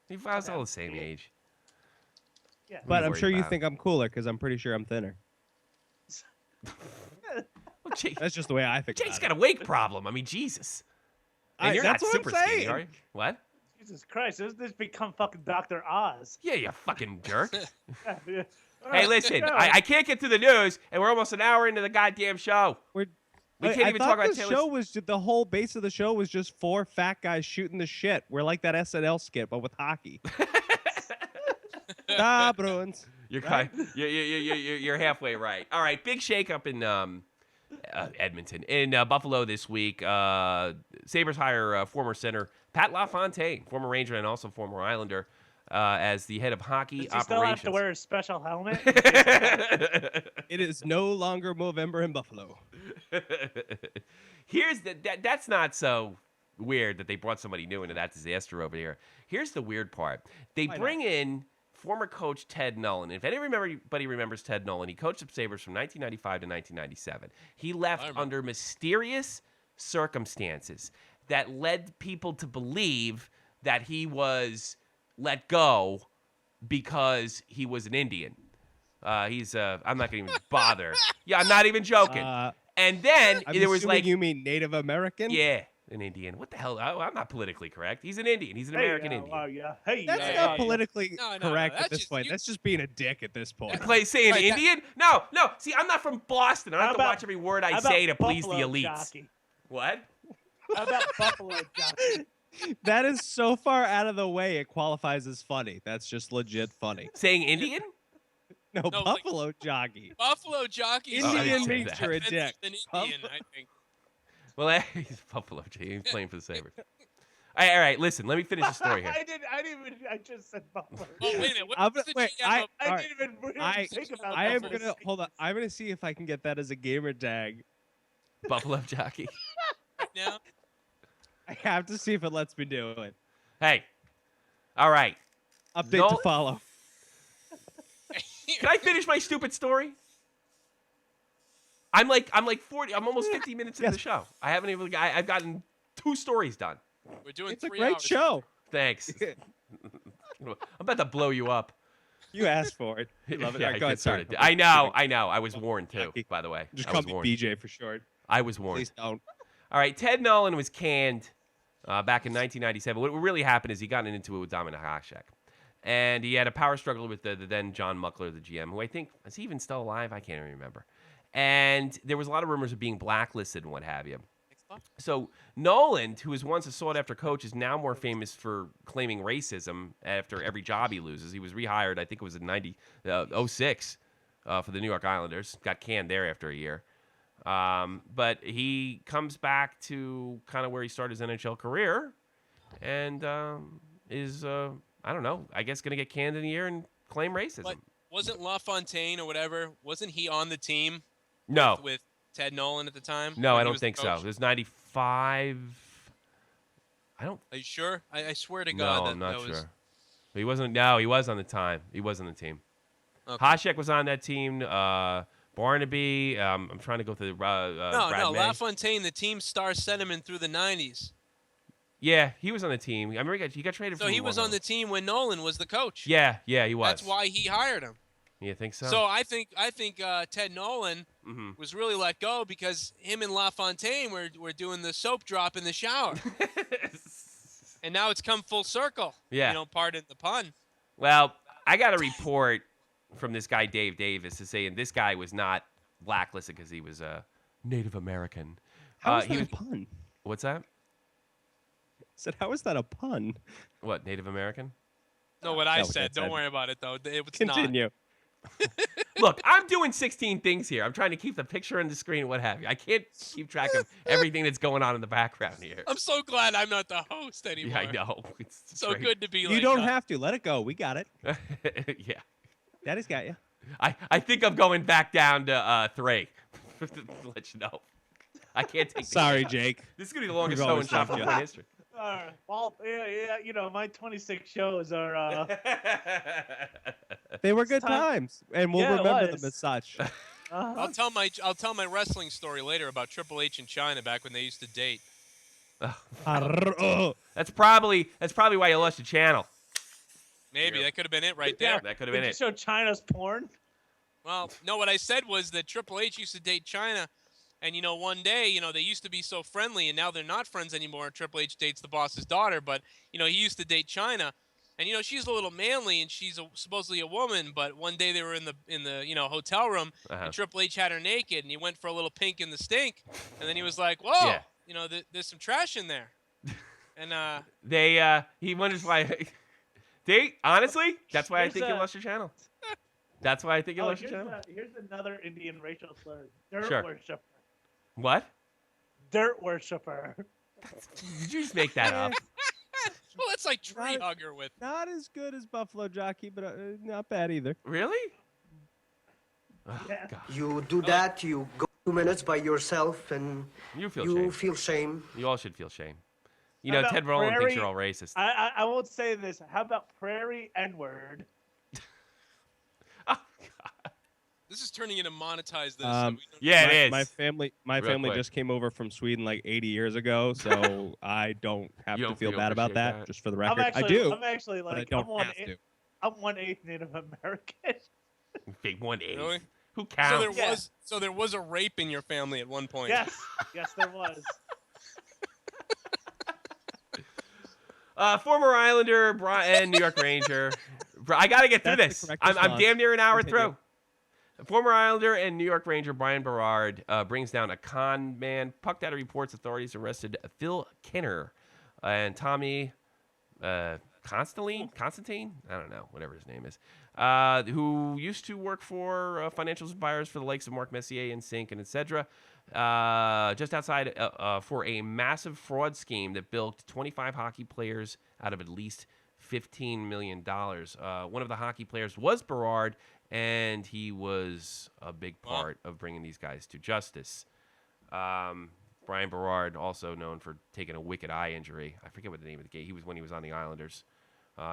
He was all the same age. Yeah. But are I'm you sure you worried think I'm cooler because I'm pretty sure I'm thinner. Well, Jake, That's just the way I think Jake's about got a weight problem. I mean, Jesus. And you're that's not what I'm super skinny, saying. are you? What? Jesus Christ, this become fucking Dr. Oz. Yeah, you fucking jerk. Yeah. Hey, listen, Yeah. I can't get to the news, and we're almost an hour into the goddamn show. We can't even talk about this Taylor. show was the whole base of the show was just 4 fat guys shooting the shit. We're like that SNL skit, but with hockey. Ah, Bruins. You're you're halfway right. All right, big shakeup in Edmonton. In Buffalo this week, Sabres hire former center Pat LaFontaine, former Ranger and also former Islander, as the head of hockey Does he still operations. have to wear a special helmet? It is no longer Movember in Buffalo. Here's that's not so weird that they brought somebody new into that disaster over here. Here's the weird part. They bring in former coach Ted Nolan. If anybody remembers Ted Nolan, he coached the Sabres from 1995 to 1997. He left under mysterious circumstances that led people to believe that he was let go because he was an Indian. I'm not going to even bother. Yeah, I'm not even joking. And then I'm there was like, you mean Native American? yeah, an Indian. What the hell? I'm not politically correct. He's an Indian. He's an American Indian. Oh, yeah. Hey, That's yeah, not politically No, correct that's at this just- point. That's just being a dick at this point. Play saying Right, Indian? No. See, I'm not from Boston. I don't How have to about- watch every word I How say about to please the Buffalo elites. Jockey? What? How about Buffalo Jockey? That is so far out of the way, it qualifies as funny. That's just legit funny. Saying Indian? No, like- Buffalo jockey. Buffalo jockey is I Indian didn't say means that. you're a offensive dick. than Indian, I think. Well, he's Buffalo. He's playing for the Sabres. All right, listen. Let me finish the story here. I just said Buffalo. Oh, wait a minute. What I'm was gonna- the wait, GM of- I Alright. didn't even really I- think about I am Buffalo. gonna hold on. I'm gonna see if I can get that as a gamer tag. Buffalo jockey. now? I have to see if it lets me do it. Hey. All right. Update No- to follow. Can I finish my stupid story? I'm like 40. I'm almost 50 minutes into Yes. the show. I haven't even. I've gotten 2 stories done. We're doing It's a 3 great hours. show. Thanks. I'm about to blow you up. You asked for it. You love it. Yeah, All right, go I ahead. Sorry. sorta did. I know. I was warned too. Jockey. By the way, Just I call was me warned. BJ for short. I was warned. Please don't. All right, Ted Nolan was canned back in 1997. What really happened is he got into it with Dominic Hasek. And he had a power struggle with the then John Muckler, the GM, who I think, is he even still alive? I can't even remember. And there was a lot of rumors of being blacklisted and what have you. So Nolan, who was once a sought-after coach, is now more famous for claiming racism after every job he loses. He was rehired, I think it was in 06 for the New York Islanders. Got canned there after a year. But he comes back to kind of where he started his NHL career and is, I don't know, I guess going to get canned in a year and claim racism. But wasn't LaFontaine or whatever, wasn't he on the team No. with Ted Nolan at the time? No, when I he don't was the think so. coach? It was 95. I don't. Are you sure? I swear to No, God I'm not that was... sure. But he wasn't. No, he was on the time. He was on the team. Okay. Hasek was on that team. Barnaby. I'm trying to go through. No, Brad May. LaFontaine, the team star sent him in through the 90s. Yeah, he was on the team. I remember he got traded. So from he was on the team when Nolan was the coach. Yeah, he was. That's why he hired him. You think so? So I think Ted Nolan Mhm. was really let go because him and LaFontaine were doing the soap drop in the shower. And now it's come full circle. Yeah. You know, pardon the pun. Well, I got a report from this guy Dave Davis is saying this guy was not blacklisted because he was Native American. How is he that a pun? What's that? I said, how is that a pun? What, Native American? No, what I What said. that Don't said. worry about it though. It's Continue. Look, I'm doing 16 things here. I'm trying to keep the picture on the screen, what have you. I can't keep track of everything that's going on in the background here. not. I'm so glad I'm not the host anymore. Yeah, I know. It's So great. good to be. You like, don't have to. Let it go. We got it. Yeah. Daddy's got you. I think I'm going back down to 3. To let you know. I can't take Sorry, Jake. This is going to be the longest We've show in always Shot loved from you. Point history. Well, yeah, you know, my 26 shows are. They were good time. times, and we'll Yeah, it remember was. them as such. I'll tell my wrestling story later about Triple H in China back when they used to date. That's probably why you lost your channel. Maybe Yeah. that could have been it right there. That could have been Did you it. show China's porn? Well, no, what I said was that Triple H used to date China, and one day, they used to be so friendly, and now they're not friends anymore. Triple H dates the boss's daughter, but he used to date China, and she's a little manly, and she's supposedly a woman. But one day they were in the hotel room, and Triple H had her naked, and he went for a little pink in the stink, and then he was like, "Whoa, Yeah. there's some trash in there," and He wonders why. Honestly, that's why I Here's think you lost your channel. That's why I think you lost your channel. Here's another Indian racial slur. Dirt Sure. worshiper. What? Dirt worshiper. Did you just make that up? well, that's like tree hugger with. Not as good as Buffalo Jockey, but not bad either. Really? Oh, Yeah. God. You do that, you go 2 minutes by yourself, and You feel you shame. feel shame. You all should feel shame. How about Ted Rowland thinks prairie- you're all racist. I won't say this. How about prairie N-word? This is turning into monetize this. Yeah, it is. My family Real quick. just came over from Sweden like 80 years ago, so I don't have You to don't feel feel bad about appreciate that. that? Just for the I'm record, actually, I do, I'm actually but I like don't I'm have to. I'm 1/8 Native American. Big 1/8. Really? Who So counts? there was there was a rape in your family at one point. yes, there was. Former Islander and New York Ranger. I got to get through That's the this. correct I'm response. damn near an hour Continue. through. Former Islander and New York Ranger Brian Berard brings down a con man. Puck Data reports authorities arrested Phil Kinner and Tommy Constantine? I don't know, whatever his name is, who used to work for financial buyers for the likes of Mark Messier and Sink and etc. Just outside for a massive fraud scheme that bilked 25 hockey players out of at least $15 million. One of the hockey players was Berard, and he was a big part of bringing these guys to justice. Brian Berard, also known for taking a wicked eye injury. I forget what the name of the game. He was when he was on the Islanders.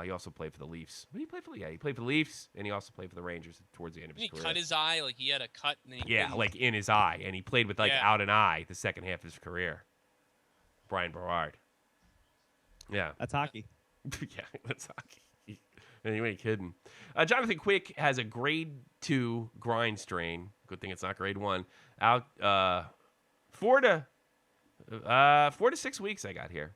He also played for the Leafs. What did he play for? Yeah, he played for the Leafs, and he also played for the Rangers towards the end of his Didn't he career. cut his eye? Like he had a cut. And then he Yeah, couldn't- like in his eye, and he played with out an eye the second half of his career. Brian Berard. Yeah. That's hockey. Yeah, that's hockey. Anyway, kidding. Jonathan Quick has a grade 2 grind strain. Good thing it's not grade 1. Out 4 to 6 weeks. I got here.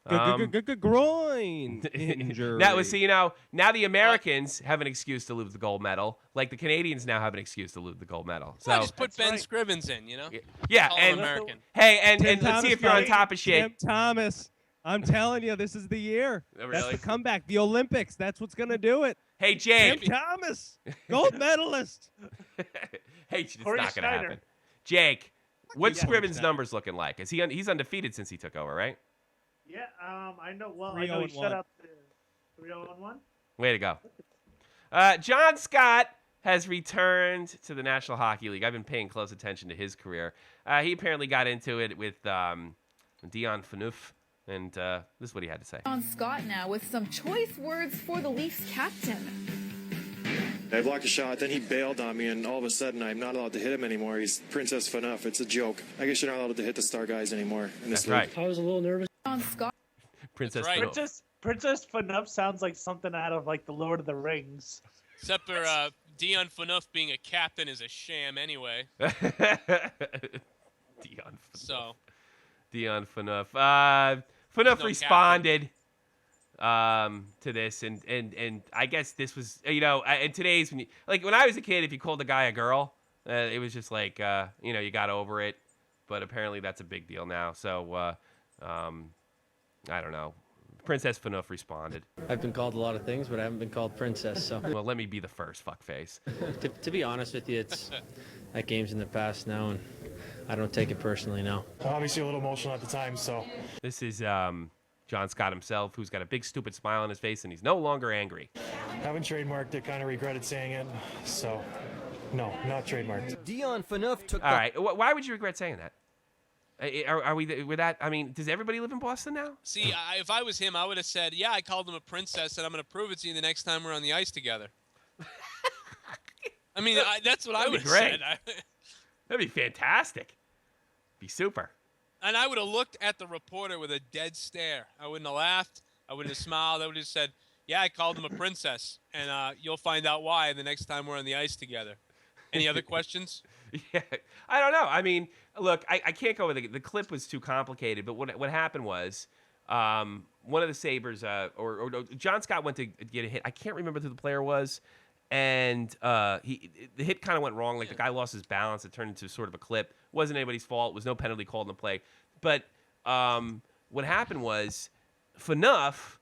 Groin injury. Now the Americans have an excuse to lose the gold medal, like the Canadians now have an excuse to lose the gold medal. So Well, just put That's Ben right. Scrivens in, yeah, All and American. hey, and Tim let's see Thomas, if you're on buddy. top of shit. Tim Thomas. I'm telling you, this is the year. Oh, That's really? the comeback. The Olympics. That's what's gonna do it. Hey, Tim Jake. Thomas, gold medalist. Hey, it's Corey not gonna Schneider. happen. Jake, what's Yeah. Scrivens' numbers looking like? He's undefeated since he took over, right? Yeah, I know. Well, I know he 3-0-1. shut out the 3-0-1. Way to go. John Scott has returned to the National Hockey League. I've been paying close attention to his career. He apparently got into it with Dion Phaneuf, and this is what he had to say. On Scott now with some choice words for the Leafs captain. I blocked a shot, then he bailed on me, and all of a sudden I'm not allowed to hit him anymore. He's Princess Phaneuf. It's a joke. I guess you're not allowed to hit the star guys anymore in this That's league. right. I was a little nervous. On Scott. Princess That's right. Phaneuf. Princess Phaneuf sounds like something out of like the Lord of the Rings. Except for Dion Phaneuf being a captain is a sham anyway. Dion Phaneuf. Phaneuf No responded to this, and I guess this was in today's when I was a kid, if you called a guy a girl, It was just like, you got over it. But apparently that's a big deal now. So, I don't know. Princess Fanouf responded. I've been called a lot of things, but I haven't been called princess, so. Well, let me be the first, fuckface. To be honest with you, that game's in the past now, and I don't take it personally now. Obviously a little emotional at the time, so. This is John Scott himself, who's got a big stupid smile on his face, and he's no longer angry. Haven't trademarked it, kind of regretted saying it, so no, not trademarked. Dion Phaneuf took All right, why would you regret saying that? Are we with that? I mean, does everybody live in Boston now? See, if I was him, I would have said, yeah, I called him a princess, and I'm going to prove it to you the next time we're on the ice together. I mean, that's what I would have said. That'd be fantastic. Be super. And I would have looked at the reporter with a dead stare. I wouldn't have laughed. I wouldn't have smiled. I would have said, yeah, I called him a princess, and you'll find out why the next time we're on the ice together. Any other questions? Yeah, I don't know. I mean, look, I can't go with it. The clip was too complicated, but what happened was one of the Sabres, or John Scott went to get a hit. I can't remember who the player was, and the hit kind of went wrong. Like the guy lost his balance. It turned into sort of a clip. Wasn't anybody's fault. Was no penalty called in the play. But what happened was Phaneuf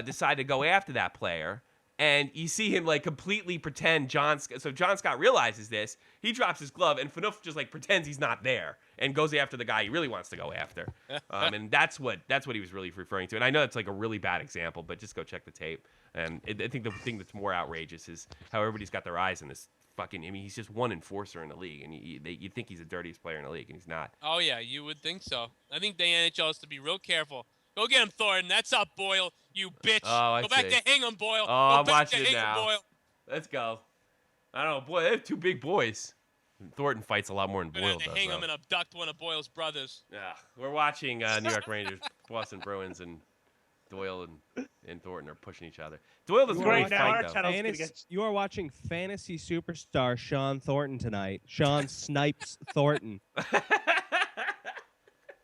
decided to go after that player. And you see him like completely pretend so John Scott realizes this. He drops his glove, and Phaneuf just like pretends he's not there and goes after the guy he really wants to go after. And that's what he was really referring to. And I know it's like a really bad example, but just go check the tape. And I think the thing that's more outrageous is how everybody's got their eyes on this fucking. I mean, he's just one enforcer in the league, and you think he's the dirtiest player in the league, and he's not. Oh yeah, you would think so. I think the NHL has to be real careful. Go get him, Thornton. That's up, Boyle. You bitch. Oh, go back to Hingham, Boyle. Oh, I'm go back watching to it Hingham, now. Boyle. Let's go. I don't know, boy. They're two big boys. Thornton fights a lot more than Boyle Go does. to Hingham though. and abduct one of Boyle's brothers. Yeah, we're watching New York Rangers, Boston Bruins, and Doyle and Thornton are pushing each other. Doyle doesn't really fight, though. You are watching fantasy superstar Sean Thornton tonight. Sean Snipes Thornton.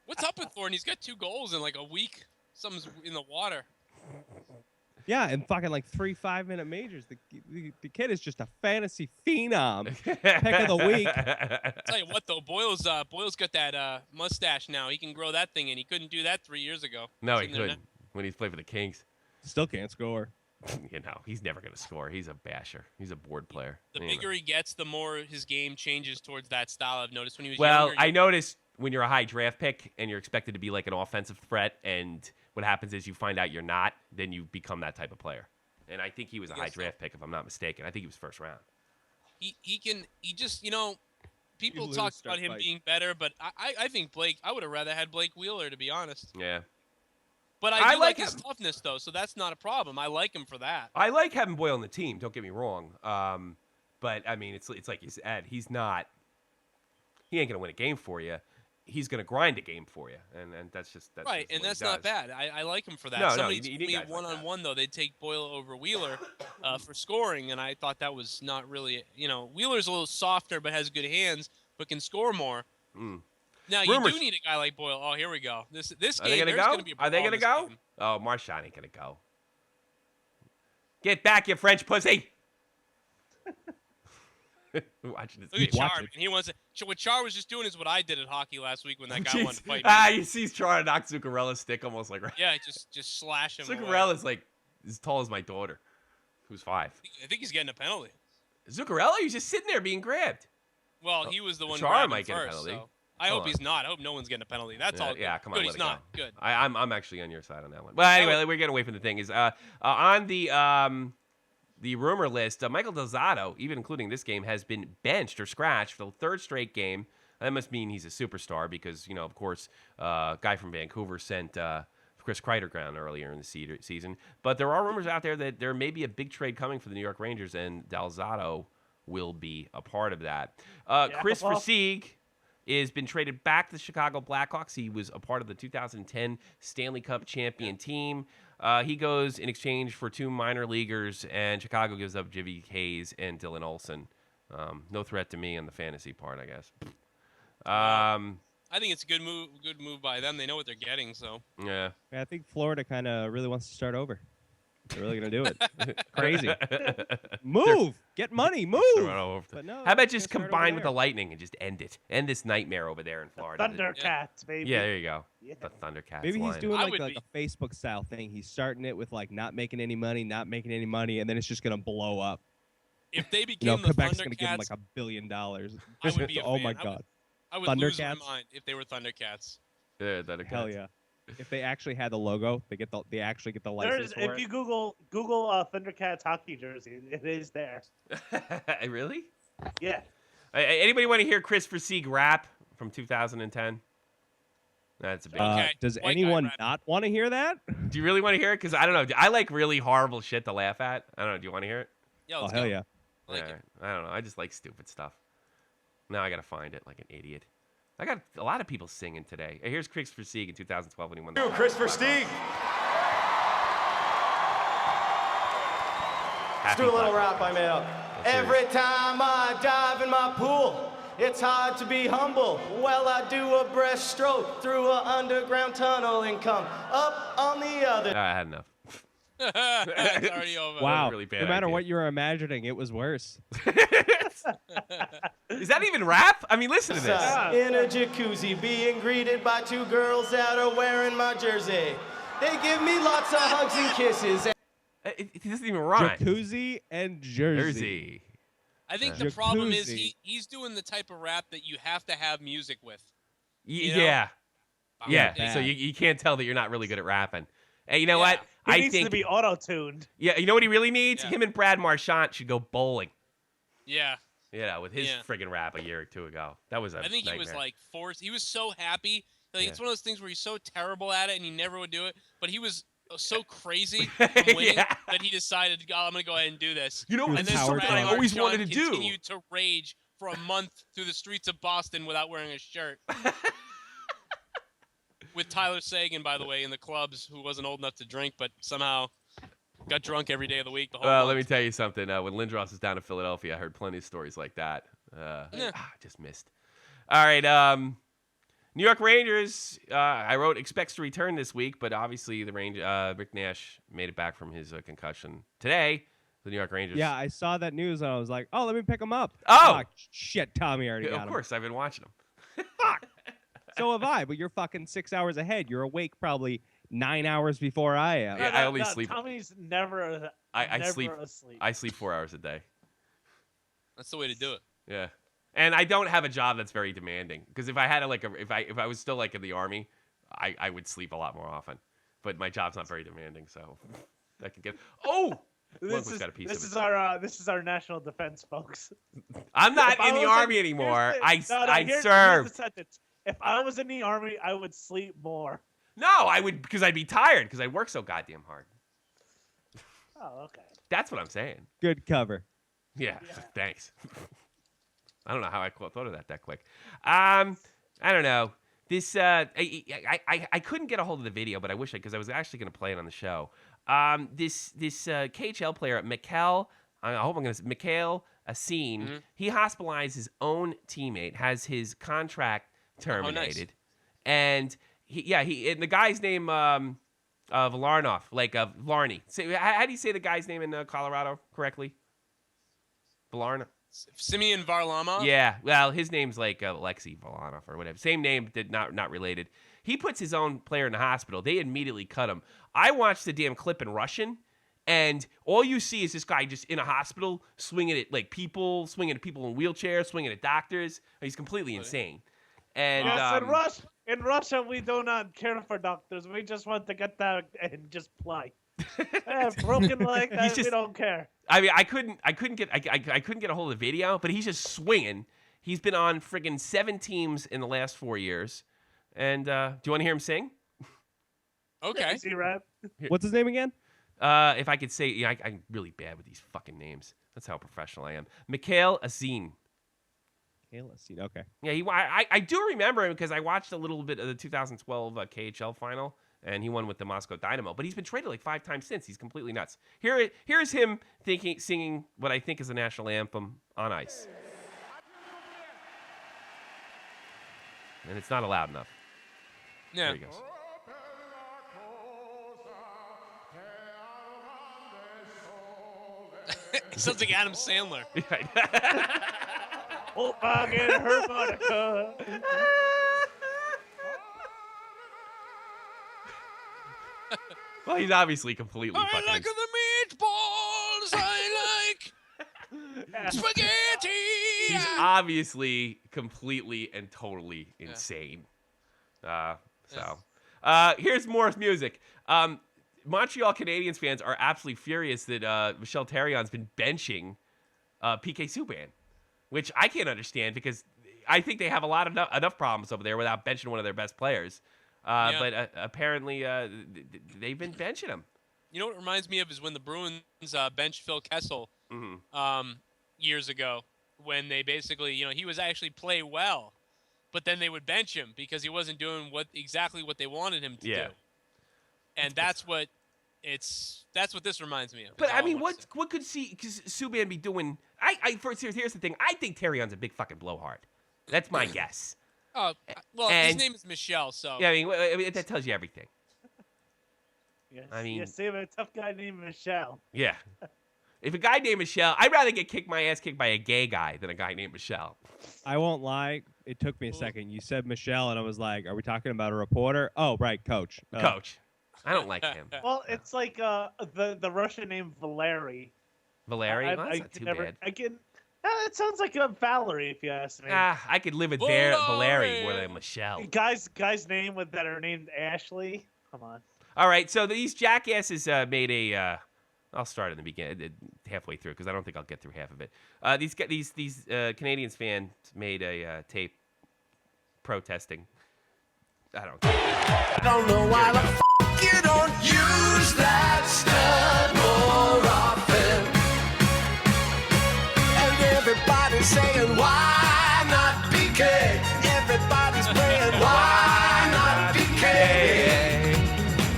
What's up with Thornton? He's got 2 goals in like a week. Something's in the water. Yeah, and fucking like 3 5-minute majors. The kid is just a fantasy phenom. Pick of the week. Tell you what though, Boyle's got that mustache now. He can grow that thing in. He couldn't do that 3 years ago. No, he couldn't when he's played for the Kings. Still can't score. He's never gonna score. He's a basher. He's a board player. The bigger he gets, the more his game changes towards that style. I've noticed when he was younger. Well, I noticed when you're a high draft pick and you're expected to be like an offensive threat, and what happens is you find out you're not, then you become that type of plaer. And I think he was a high draft pick, if I'm not mistaken. I think he was first round. He just, people talk about him being better, but I think Blake, I would have rather had Blake Wheeler, to be honest. Yeah. But I do like his toughness, though, so that's not a problem. I like him for that. I like having Boyle on the team, don't get me wrong. But, I mean, it's like you said, he ain't going to win a game for you. He's going to grind a game for you, and that's right, and that's not bad. I like him for that. No, Somebody you told me one-on-one, though, they'd take Boyle over Wheeler for scoring, and I thought that was not really, Wheeler's a little softer but has good hands, but can score more. Mm. Now, you do need a guy like Boyle. Oh, here we go. This game, there's going to be a Are they going to go? Game. Oh, Marchand ain't going to go. Get back, you French pussy. Watching this Look at Char. He wants to. What Char was just doing is what I did at hockey last week when that guy wanted to fight me. You see Char knock Zuccarella's stick almost like right. Yeah, just slash him. Zuccarella's like as tall as my daughter, who's 5. I think he's getting a penalty. Zuccarello, he's just sitting there being grabbed. Well, he was the one. Char might get a penalty. So I hope he's not. I hope no one's getting a penalty. That's all. Yeah, come on. Good, he's not. Good. I'm actually on your side on that one. Well, anyway, we're getting away from the thing. Is on the rumor list, Michael Del Zotto, even including this game, has been benched or scratched for the 3rd straight game. That must mean he's a superstar because, of course, guy from Vancouver sent Chris Kreider down earlier in the season. But there are rumors out there that there may be a big trade coming for the New York Rangers, and Del Zotto will be a part of that. Chris Versteeg has been traded back to the Chicago Blackhawks. He was a part of the 2010 Stanley Cup champion team. He goes in exchange for 2 minor leaguers, and Chicago gives up Jimmy Hayes and Dylan Olsen. No threat to me on the fantasy part, I guess. I think it's a good move by them. They know what they're getting, so. Yeah. I think Florida kind of really wants to start over. They're really gonna do it. Crazy. Move. Get money. Move. But no, how about just combine with the Lightning and just end it? End this nightmare over there in Florida. Thundercats, baby. Yeah, there you go. Yeah. The Thundercats. Maybe he's line. doing like a Facebook style thing. He's starting it with like not making any money, and then it's just gonna blow up. If they became the Quebec's Thundercats, gonna give him like $1 billion. I would be a Oh fan. my god. I would lose my mind if they were Thundercats. Yeah, Thundercats. Hell yeah. If they actually had the logo, they actually get the license for if it. you Google Thundercats hockey jersey, it is there. Really? Yeah. Anybody want to hear Chris Sieg rap from 2010? That's a big. Does anyone not want to hear that? Do you really want to hear it? Because I don't know. I like really horrible shit to laugh at. I don't know. Do you want to hear it? Yeah, oh hell yeah. I don't know. I just like stupid stuff. Now I gotta find it like an idiot. I got a lot of people singing today. Here's Chris Sieg in 2012 when he won. Chris Sieg. Let's do a little rap I made up. Every time I dive in my pool, it's hard to be humble. Well, I do a breaststroke through an underground tunnel and come up on the other. I had enough. It's already over. Wow. Really bad no matter idea. what you were imagining, it was worse. Is that even rap? I mean, listen to this. In a jacuzzi, being greeted by two girls that are wearing my jersey. They give me lots of hugs and kisses. It doesn't even rhyme. Jacuzzi and Jersey. I think the problem is he's doing the type of rap that you have to have music with. Yeah. So you can't tell that you're not really good at rapping. Hey, you know what? He needs to be auto-tuned. Yeah, you know what he really needs? Him and Brad Marchand should go bowling. Yeah. Yeah, with his friggin' rap a year or two ago. That was a I think nightmare. he was like forced. He was so happy. Like it's one of those things where he's so terrible at it and he never would do it. But he was so crazy from winning that he decided, I'm going to go ahead and do this. You know, and it's then something I always wanted to do. Continued to rage for a month through the streets of Boston without wearing a shirt. With Tyler Sagan, by the way, in the clubs, who wasn't old enough to drink, but somehow got drunk every day of the week. The whole month. Let me tell you something. When Lindros was down in Philadelphia, I heard plenty of stories like that. Just missed. All right. New York Rangers, I wrote expects to return this week, but obviously the Rick Nash made it back from his concussion today. The New York Rangers. Yeah, I saw that news and I was like, oh, let me pick him up. Oh, shit, Tommy already got him. Of course, I've been watching him. Fuck. So have I, but you're fucking 6 hours ahead. You're awake probably 9 hours before I am. I only sleep. Tommy's never. I never sleep. asleep. I sleep 4 hours a day. That's the way to do it. Yeah, and I don't have a job that's very demanding. Because if I had if I was still like in the army, I would sleep a lot more often. But my job's not very demanding, so I can get. Oh. This is our national defense, folks. I'm not in the army anymore. I served. If I was in the army, I would sleep more. No, I would because I'd be tired because I work so goddamn hard. Oh, okay. That's what I'm saying. Good cover. Yeah. Thanks. I don't know how I thought of that quick. I don't know. This I couldn't get a hold of the video, but I wish because I was actually going to play it on the show. This KHL player, Mikhail Asin, he hospitalized his own teammate, has his contract terminated, and and the guy's name Vlarnov, Vlarny. How do you say the guy's name in Colorado correctly? Vlarnov. Simeon Varlamov? Yeah, well, his name's like Alexei Varlamov or whatever. Same name, not related. He puts his own player in the hospital. They immediately cut him. I watched the damn clip in Russian, and all you see is this guy just in a hospital swinging at people, swinging at people in wheelchairs, swinging at doctors. He's completely insane. And yes, in Russia, we do not care for doctors. We just want to get there and just play. Broken leg, we don't care. I mean, I couldn't get a hold of the video, but he's just swinging. He's been on friggin' 7 teams in the last 4 years. And do you want to hear him sing? Okay. Is he rap? What's his name again? If I could say, I'm really bad with these fucking names. That's how professional I am. Mikhail Asin. Mikhail Asin. Okay. Yeah, I do remember him because I watched a little bit of the 2012 KHL final, and he won with the Moscow Dynamo. But he's been traded like 5 times since. He's completely nuts. Here's him singing what I think is the national anthem on ice. And it's not loud enough. Yeah. There he goes. It sounds like Adam Sandler. Oh, I get harmonica. Well, he's obviously completely I fucking. like the meatballs. I like spaghetti. He's obviously completely and totally insane. Here's more music. Montreal Canadiens fans are absolutely furious that Michel Therrien's been benching PK Subban, which I can't understand because I think they have enough problems over there without benching one of their best players. But apparently they've been benching him. You know what it reminds me of is when the Bruins benched Phil Kessel years ago, when they basically, he was actually play well, but then they would bench him because he wasn't doing exactly what they wanted him to do. And that's what this reminds me of. But I mean, what could Subban be doing? Here's the thing. I think Therrien's a big fucking blowhard. That's my guess. Oh, well, his name is Michel, so. Yeah, I mean that tells you everything. Yes, I mean, save a tough guy named Michel. Yeah. If a guy named Michel, I'd rather get my ass kicked by a gay guy than a guy named Michel. I won't lie. It took me a second. You said Michel, and I was like, are we talking about a reporter? Oh, right, Coach. Coach. I don't like him. Well, it's like the Russian name Valery. Valery? Well, that's not too bad. It sounds like a Valerie, if you ask me. I could live with Valery more than Michelle. Guys name that are named Ashley. Come on. All right, so these jackasses made a. I'll start in the beginning, halfway through, because I don't think I'll get through half of it. These Canadiens fans made a tape protesting. I don't know why the f*** you don't use that stuff more often. And everybody's saying, why not PK? Everybody's praying, why not PK?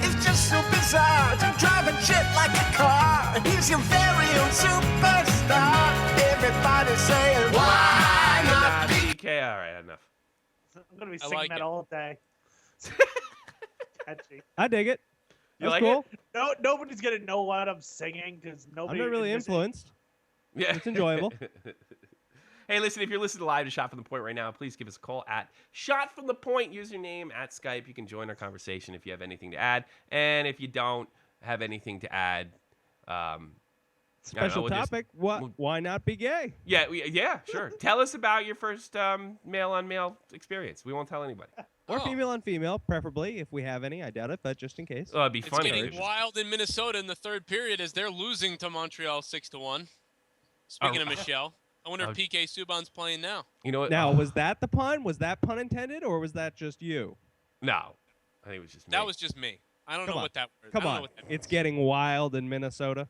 It's just so bizarre to drive a jet like a car. He's your very own superstar. Everybody's saying, why not PK? All right, enough. I'm going to be singing that all day. Catchy. I dig it. You That's like cool. it? No, nobody's going to know what I'm singing because nobody. I'm not really influenced. Yeah. It's enjoyable. Hey, listen, if you're listening live to Shot from the Point right now, please give us a call at Shot from the Point, username at Skype. You can join our conversation if you have anything to add. And if you don't have anything to add, special topic, why not be gay? Yeah, sure. Tell us about your first male-on-male experience. We won't tell anybody. Or female-on-female, preferably, if we have any. I doubt it, but just in case. Oh, it'd be funny. It's getting wild in Minnesota in the third period as they're losing to Montreal 6-1. Speaking of Michel, I wonder if PK Subban's playing now. You know what? Now, was that the pun? Was that pun intended, or was that just you? No. I think it was just me. That was just me. I don't know what that was. Come on. It's getting wild in Minnesota.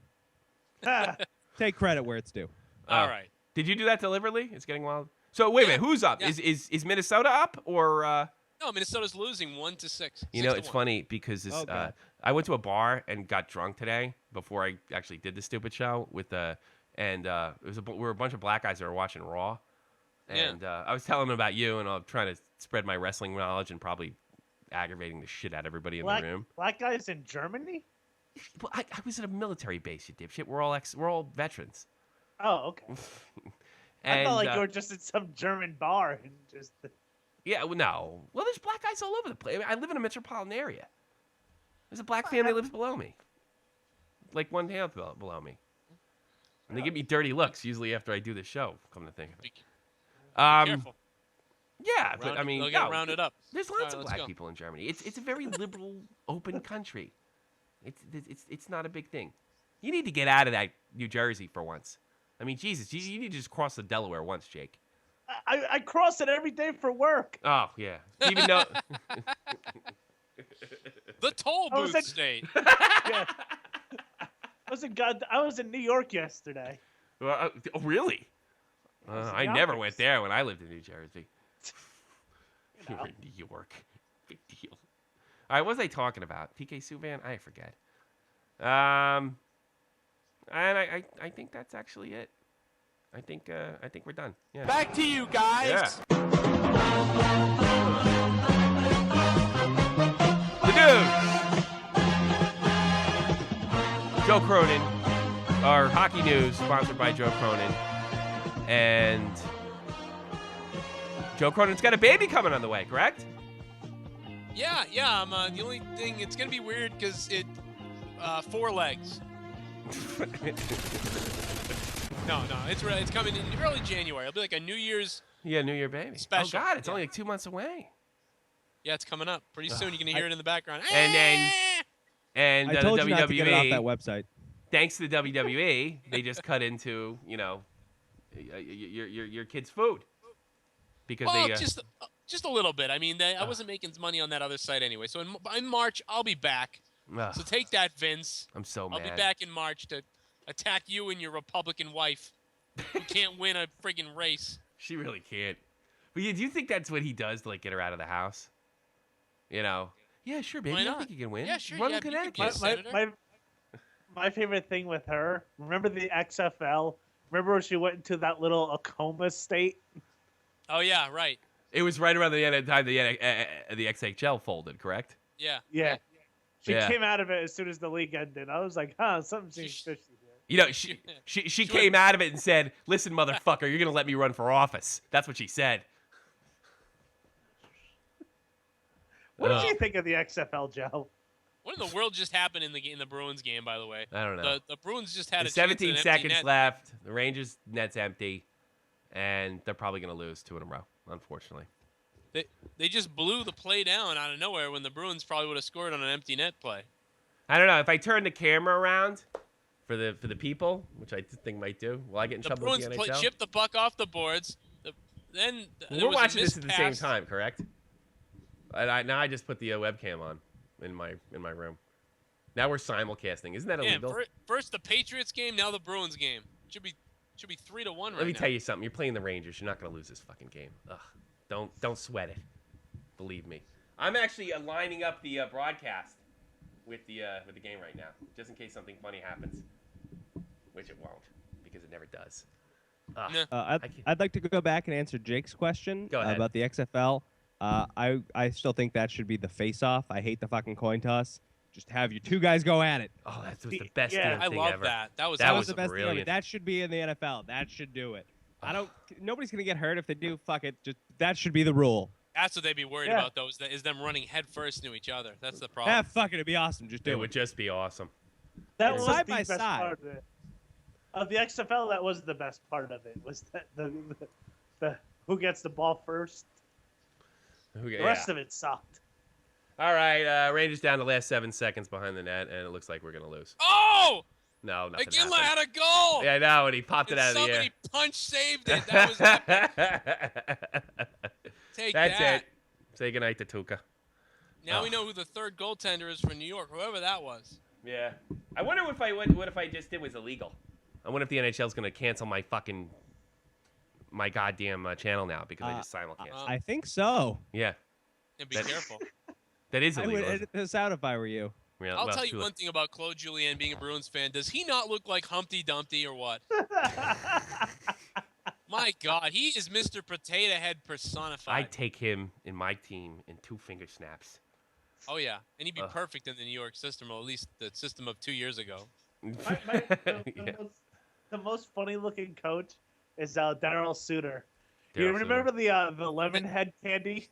Take credit where it's due. All right. Did you do that deliberately? It's getting wild. So, wait a minute. Who's up? Yeah. Is Minnesota up, or... No, Minnesota's losing 1-6. You know, it's funny because I went to a bar and got drunk today before I actually did the stupid show with we were a bunch of black guys that were watching Raw, and I was telling them about you, and I'm trying to spread my wrestling knowledge and probably aggravating the shit out of everybody in the room. Black guys in Germany? Well, I was at a military base, you dipshit. We're all veterans. Oh, okay. And, I felt like you were just at some German bar and just. Yeah, well, no. Well, there's black guys all over the place. I live in a metropolitan area. There's a black family that lives below me. Like one town below me. And they give me dirty looks usually after I do the show, come to think of it. Be careful. Yeah, but I mean, they'll get rounded up. There's lots of black people in Germany. It's a very liberal, open country. It's not a big thing. You need to get out of that New Jersey for once. I mean, Jesus, you need to just cross the Delaware once, Jake. I cross it every day for work. Oh, yeah. Even though... The toll booth state. Yeah. I was in New York yesterday. Oh, really? I never went there when I lived in New Jersey. You're in New York. Big deal. All right, what was I talking about? PK Subban? I forget. And I think that's actually it. I think we're done. Yeah. Back to you guys. Yeah. The dude. Joe Cornin, our hockey news, sponsored by Joe Cronin. And Joe Cronin's got a baby coming on the way, correct? Yeah. The only thing, it's gonna be weird because it 4 legs. No, it's coming in early January. It'll be like a New Year's. Yeah, New Year baby. Special. Oh God, it's only like 2 months away. Yeah, it's coming up pretty soon. You're gonna hear it in the background. And I told the you WWE, not to get it off that website. Thanks to the WWE, they just cut into your kid's food because they just a little bit. I mean, I wasn't making money on that other site anyway. So in March, I'll be back. So take that, Vince. I'm so mad. I'll be back in March to attack you and your Republican wife who can't win a friggin' race. She really can't. But do you think that's what he does to get her out of the house? Yeah, sure, baby. I think you can win. Yeah, sure. Run in Connecticut. My favorite thing with her, remember the XFL? Remember when she went into that little coma state? Oh, yeah, right. It was right around the end of the time the XHL folded, correct? Yeah. She came out of it as soon as the league ended. I was like, something seems fishy You here. know, she came out of it and said, "Listen, motherfucker, you're gonna let me run for office." That's what she said. What did you think of the XFL, Joe? What in the world just happened in the Bruins game, by the way? I don't know. The Bruins just had 17 chance at an seconds empty net. left. The Rangers' net's empty, and they're probably gonna lose 2 in a row, unfortunately. They just blew the play down out of nowhere when the Bruins probably would have scored on an empty net play. I don't know. If I turn the camera around for the people, which I think might do, will I get in trouble with the NHL? The Bruins chipped the puck off the boards. We're watching this at the same time, correct? Now I just put the webcam on in my room. Now we're simulcasting. Isn't that illegal? First the Patriots game, now the Bruins game. Should be 3-1 right now. Let me tell you something. You're playing the Rangers. You're not going to lose this fucking game. Ugh. Don't sweat it. Believe me. I'm actually lining up the broadcast with the game right now, just in case something funny happens, which it won't, because it never does. I'd like to go back and answer Jake's question about the XFL. I still think that should be the face-off. I hate the fucking coin toss. Just have your 2 guys go at it. Oh, that was the best I thing love ever. that. That was the best thing ever. That should be in the NFL. That should do it. Nobody's gonna get hurt if they do. Fuck it. Just that should be the rule. That's what they'd be worried about, though, is them running headfirst into each other. That's the problem. Fuck it. It'd be awesome. Just do it. It would just be awesome. That was side the by best side. part of it. Of the XFL, that was the best part of it. Was that the who gets the ball first? The rest of it sucked. All right, Rangers down the last 7 seconds behind the net, and it looks like we're gonna lose. Oh! No, nothing Iginla happened. had a goal! Yeah, I know, and he popped it out of the air. Somebody punch-saved it. That was epic. That's it. Say goodnight to Tuca. Now we know who the third goaltender is for New York, whoever that was. Yeah. I wonder what if I just did was illegal. I wonder if the NHL's going to cancel my goddamn channel now because I just simulcast. I think so. Yeah. And be careful. That is I illegal. would edit this out if I were you. Yeah, I'll tell you one thing about Claude Julien being a Bruins fan. Does he not look like Humpty Dumpty or what? My God, he is Mr. Potato Head personified. I'd take him in my team in 2 finger snaps. Oh, yeah. And he'd be perfect in the New York system, or at least the system of 2 years ago. The most funny-looking coach is Daryl Suter. You remember the lemon head candy?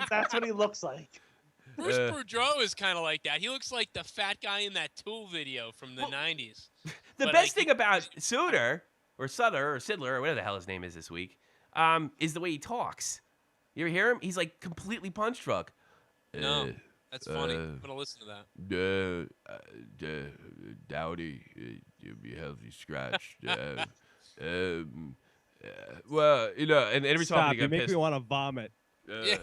That's what he looks like. Bruce Boudreau is kind of like that. He looks like the fat guy in that Tool video from the 90s. The best thing about Suter, or Sutter, or Sidler, or whatever the hell his name is this week, is the way he talks. You ever hear him? He's like completely punch drunk. No, that's funny. I'm going to listen to that. Dowdy, you'll be healthy scratch. Well, and every time you make me want to vomit. Yeah,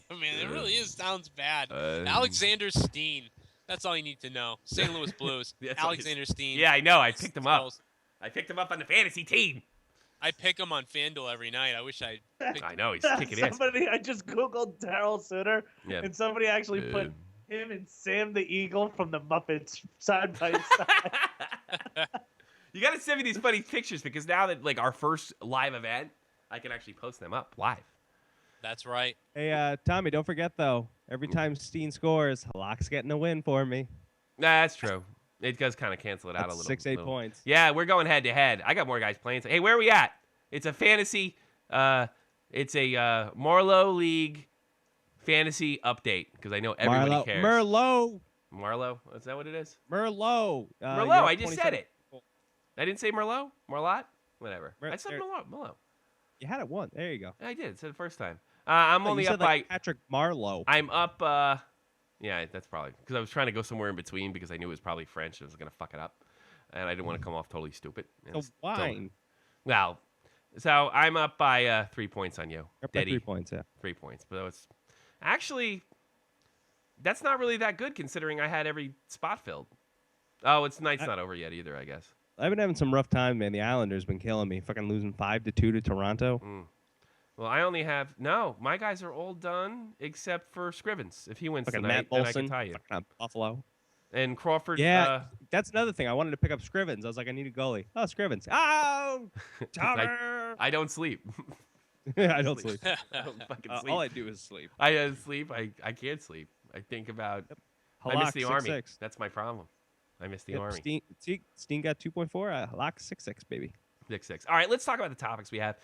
man, it really sounds bad. Alexander Steen. That's all you need to know. St. Louis Blues. Alexander Steen. Yeah, I know. I picked him up. I picked him up on the fantasy team. I pick him on FanDuel every night. I wish I. I know he's kicking ass. I just googled Daryl Suter, and somebody actually put him and Sam the Eagle from the Muppets side by side. You got to send me these funny pictures because now that our first live event, I can actually post them up live. That's right. Hey, Tommy, don't forget though. Every time Steen scores, Halak's getting a win for me. Nah, that's true. It does kind of cancel it out a little. 6-8 points. Yeah, we're going head to head. I got more guys playing. Hey, where are we at? It's a fantasy. It's a Marlowe League fantasy update because I know everybody cares. Marlowe. Is that what it is? Merlot. Merlot. I just said it. I didn't say Merlot. Marlot. Whatever. I said Merlot. You had it once. There you go. I did. I said it the first time. I'm only up by Patrick Marlowe. I'm up. Yeah, that's probably because I was trying to go somewhere in between because I knew it was probably French. I was gonna fuck it up, and I didn't want to come off totally stupid. So wine. Well, so I'm up by 3 points on you. Up by 3 points. Yeah. 3 points, but it's actually that's not really that good considering I had every spot filled. Oh, night's not over yet either, I guess. I've been having some rough time, man. The Islanders been killing me. Fucking losing 5-2 to Toronto. Well, I only have my guys are all done except for Scrivens. If he wins fucking tonight, Matt then Bolson, I can tie you. Buffalo. And Crawford. Yeah, that's another thing. I wanted to pick up Scrivens. I was like, I need a goalie. Oh, Scrivens. Oh, I don't sleep. I don't sleep. I don't fucking sleep. All I do is sleep. I sleep. I can't sleep. I think about. I miss the Army. 6-6. That's my problem. I miss the Army. Steen got 2.4. Halak 6-6, baby. 6-6. All right, let's talk about the topics we have.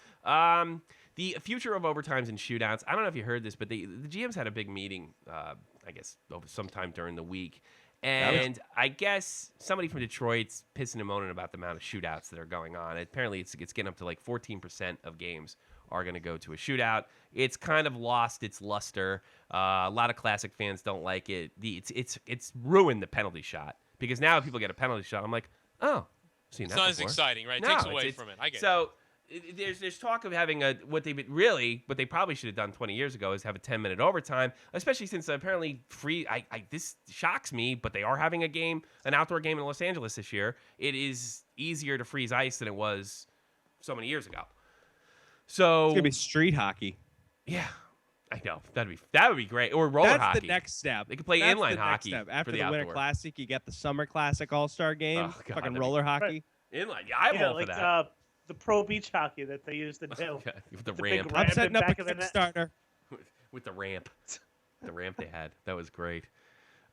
The future of overtimes and shootouts. I don't know if you heard this, but the GMs had a big meeting, I guess, sometime during the week. And I guess somebody from Detroit's pissing and moaning about the amount of shootouts that are going on. Apparently, it's getting up to like 14% of games are going to go to a shootout. It's kind of lost its luster. A lot of classic fans don't like it. It's ruined the penalty shot because now if people get a penalty shot, I'm like, oh, seen that it's not before. as exciting, right? It No, takes away from it. I get it. So there's talk of having what they probably should have done 20 years ago is have a 10-minute overtime, especially since apparently this shocks me, but they are having an outdoor game in Los Angeles this year. It is easier to freeze ice than it was so many years ago. So it's gonna be street hockey. Yeah, I know that would be great. Or roller hockey. That's the next step. They could play inline hockey after for the Winter outdoor. Classic. You get the Summer Classic All-Star Game. Oh, God, fucking roller hockey. Inline, yeah, I'm all for that. The pro beach hockey that they used to do. Okay. With the big ramp. I'm setting up a back of the net. Kickstarter. With the ramp. The ramp they had. That was great.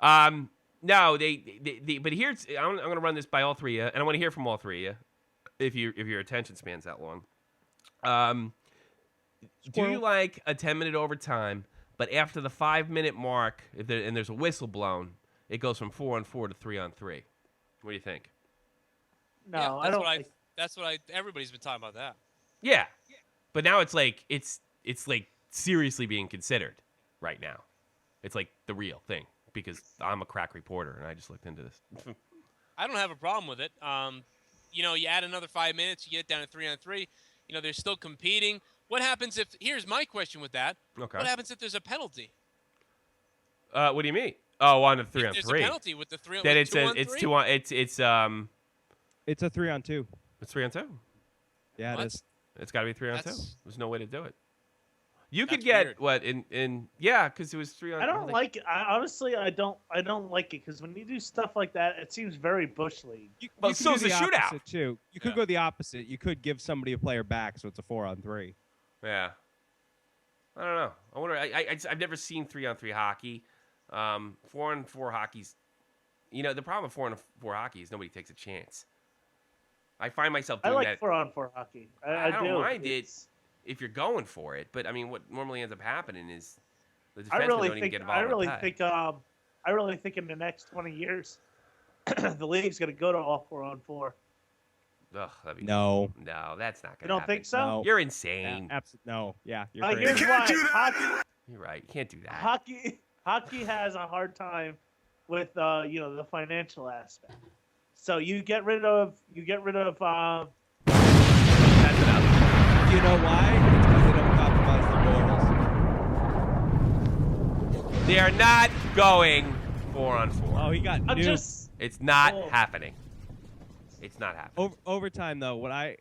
No, but here's I'm going to run this by all three of you, and I want to hear from all three of you if your attention span's that long. Do you like a 10-minute overtime, but after the 5-minute mark, and there's a whistle blown, it goes from 4-on-4 to 3-on-3? What do you think? No, yeah, I don't. Everybody's been talking about that. Yeah, but now it's like it's like seriously being considered right now. It's like the real thing because I'm a crack reporter and I just looked into this. I don't have a problem with it. You add another 5 minutes, you get it down to 3-on-3. They're still competing. What happens if? Here's my question with that. Okay. What happens if there's a penalty? What do you mean? Oh, on the 3-on-3. There's a penalty with the 3. Then it's a 3-on-2. It's 3-on-2. Yeah, what? it is. It's got to be 3-on-2. There's no way to do it. You could That's get weird. what because it was 3-on-2. I don't like it. Honestly, I don't like it because when you do stuff like that, it seems very bush league. Well, You so could it's do a the shootout. opposite, too. You could go the opposite. You could give somebody a player back, so it's a 4-on-3. Yeah. I don't know. I wonder. I've never seen 3-on-3 hockey. 4-on-4 hockey's. The problem with 4-on-4 hockey is nobody takes a chance. I find myself doing that. I like 4-on-4 hockey. I don't do. mind it if you're going for it, but I mean, what normally ends up happening is the defensemen I really don't even think. get involved. I really think in the next 20 years, the league's going to go to all 4-on-4. Ugh, that'd be No, that's not You gonna don't happen. think so? No. You're insane. Yeah, no. Yeah, you're Here's crazy. why. You're right. You can't do that. Hockey has a hard time with the financial aspect. So you get rid of That's enough. You know why? It's because they don't compromise the goals. They are not going 4-on-4. Oh, he got I'm nuked. just It's not happening. It's not happening. Overtime though, what I'm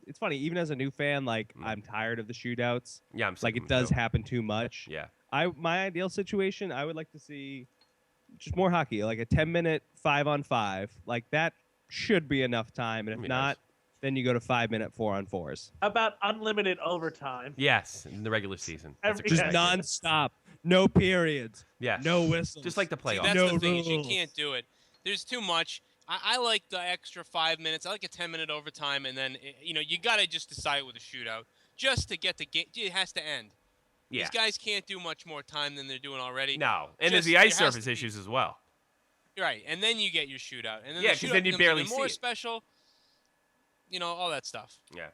it's funny, even as a new fan, like I'm tired of the shootouts. Yeah, I'm sick like of it them, does too. happen too much. Yeah. My ideal situation, I would like to see just more hockey, like a 10-minute 5-on-5. Like that should be enough time, and if not, then you go to 5-minute 4-on-4s. How about unlimited overtime? Yes, in the regular season. That's Every Just day. nonstop, no periods, Yes. no whistles. Just like the See, playoffs. that's No the thing is you rules. can't do it. There's too much. I like the extra 5 minutes. I like a 10-minute overtime, and then you got to just decide with a shootout just to get the game. It has to end. Yeah. These guys can't do much more time than they're doing already. No, and there's the ice surface issues as well. Right, and then you get your shootout, and then yeah, because then you barely even see more it. special. All that stuff. Yeah.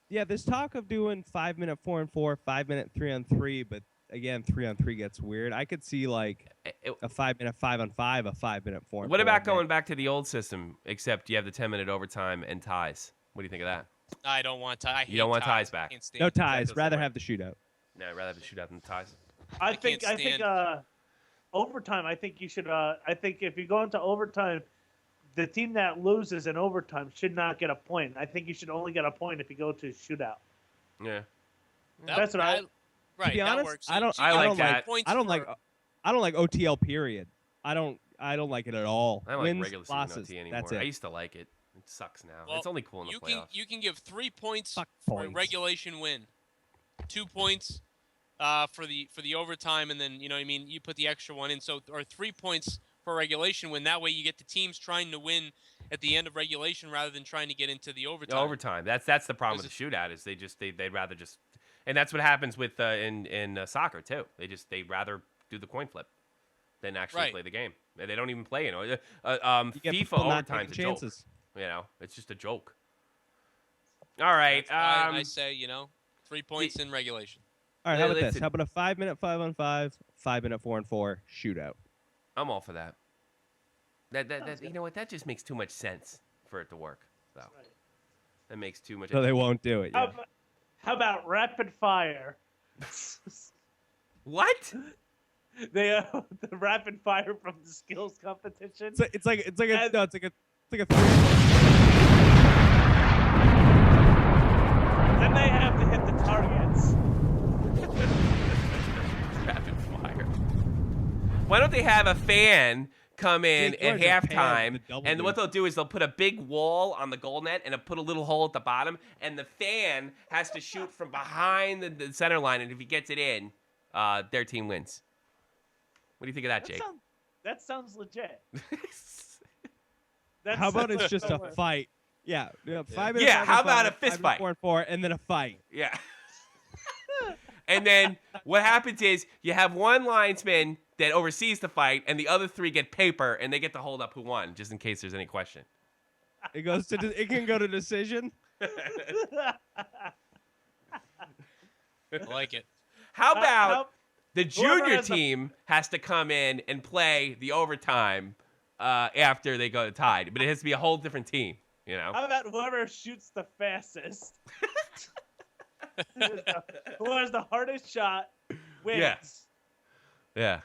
Yeah, there's talk of doing 5-minute 4-on-4, 5-minute 3-on-3, but again, 3-on-3 gets weird. I could see like a 5-minute 5-on-5, a 5-minute 4-on-4. What about going back to the old system, except you have the 10-minute overtime and ties? What do you think of that? I don't want ties. You don't want ties back. No ties. Rather have the shootout. No, I'd rather have the shootout than the ties. I think overtime. I think you should. I think if you go into overtime, the team that loses in overtime should not get a point. I think you should only get a point if you go to a shootout. Yeah. That's what I. Right. To be honest, that works. I don't like OTL. Period. I don't like it at all. I don't Wins, like regular season losses. OT anymore. That's it. I used to like it. It sucks now. Well, it's only cool in the playoffs. You can give 3 points Fuck for a points. regulation win, 2 points for the overtime, and then you put the extra one in. So or 3 points for a regulation win. That way you get the teams trying to win at the end of regulation rather than trying to get into the overtime. Overtime. That's the problem with the shootout is they'd rather just, and that's what happens with in soccer too. They'd rather do the coin flip than actually play the game. They don't even play. FIFA overtime's a joke. It's just a joke. All right. That's why I say 3 points in regulation. All right. How about this? How about a 5-minute 5-on-5, 5-minute 4-on-4 shootout? I'm all for that. That you know what? That just makes too much sense for it to work, though. That makes too much. So they won't do it. Yeah. How about rapid fire? What? The rapid fire from the skills competition. It's like a 3. Then they have to hit the targets. Rapid fire. Why don't they have a fan come in at halftime, and what they'll do is they'll put a big wall on the goal net and put a little hole at the bottom, and the fan has to shoot from behind the center line, and if he gets it in, their team wins. What do you think of that, Jake? That sounds legit. How about it's just a fight? Yeah. 5 minutes. Yeah. How about a fist fight? 4-on-4, and then a fight. Yeah. And then what happens is you have one linesman that oversees the fight, and the other 3 get paper, and they get to hold up who won, just in case there's any question. It can go to decision. I like it. How about the junior team has to come in and play the overtime after they go to tied, but it has to be a whole different team. How about whoever shoots the fastest? Who has the hardest shot wins. Yes. Yeah.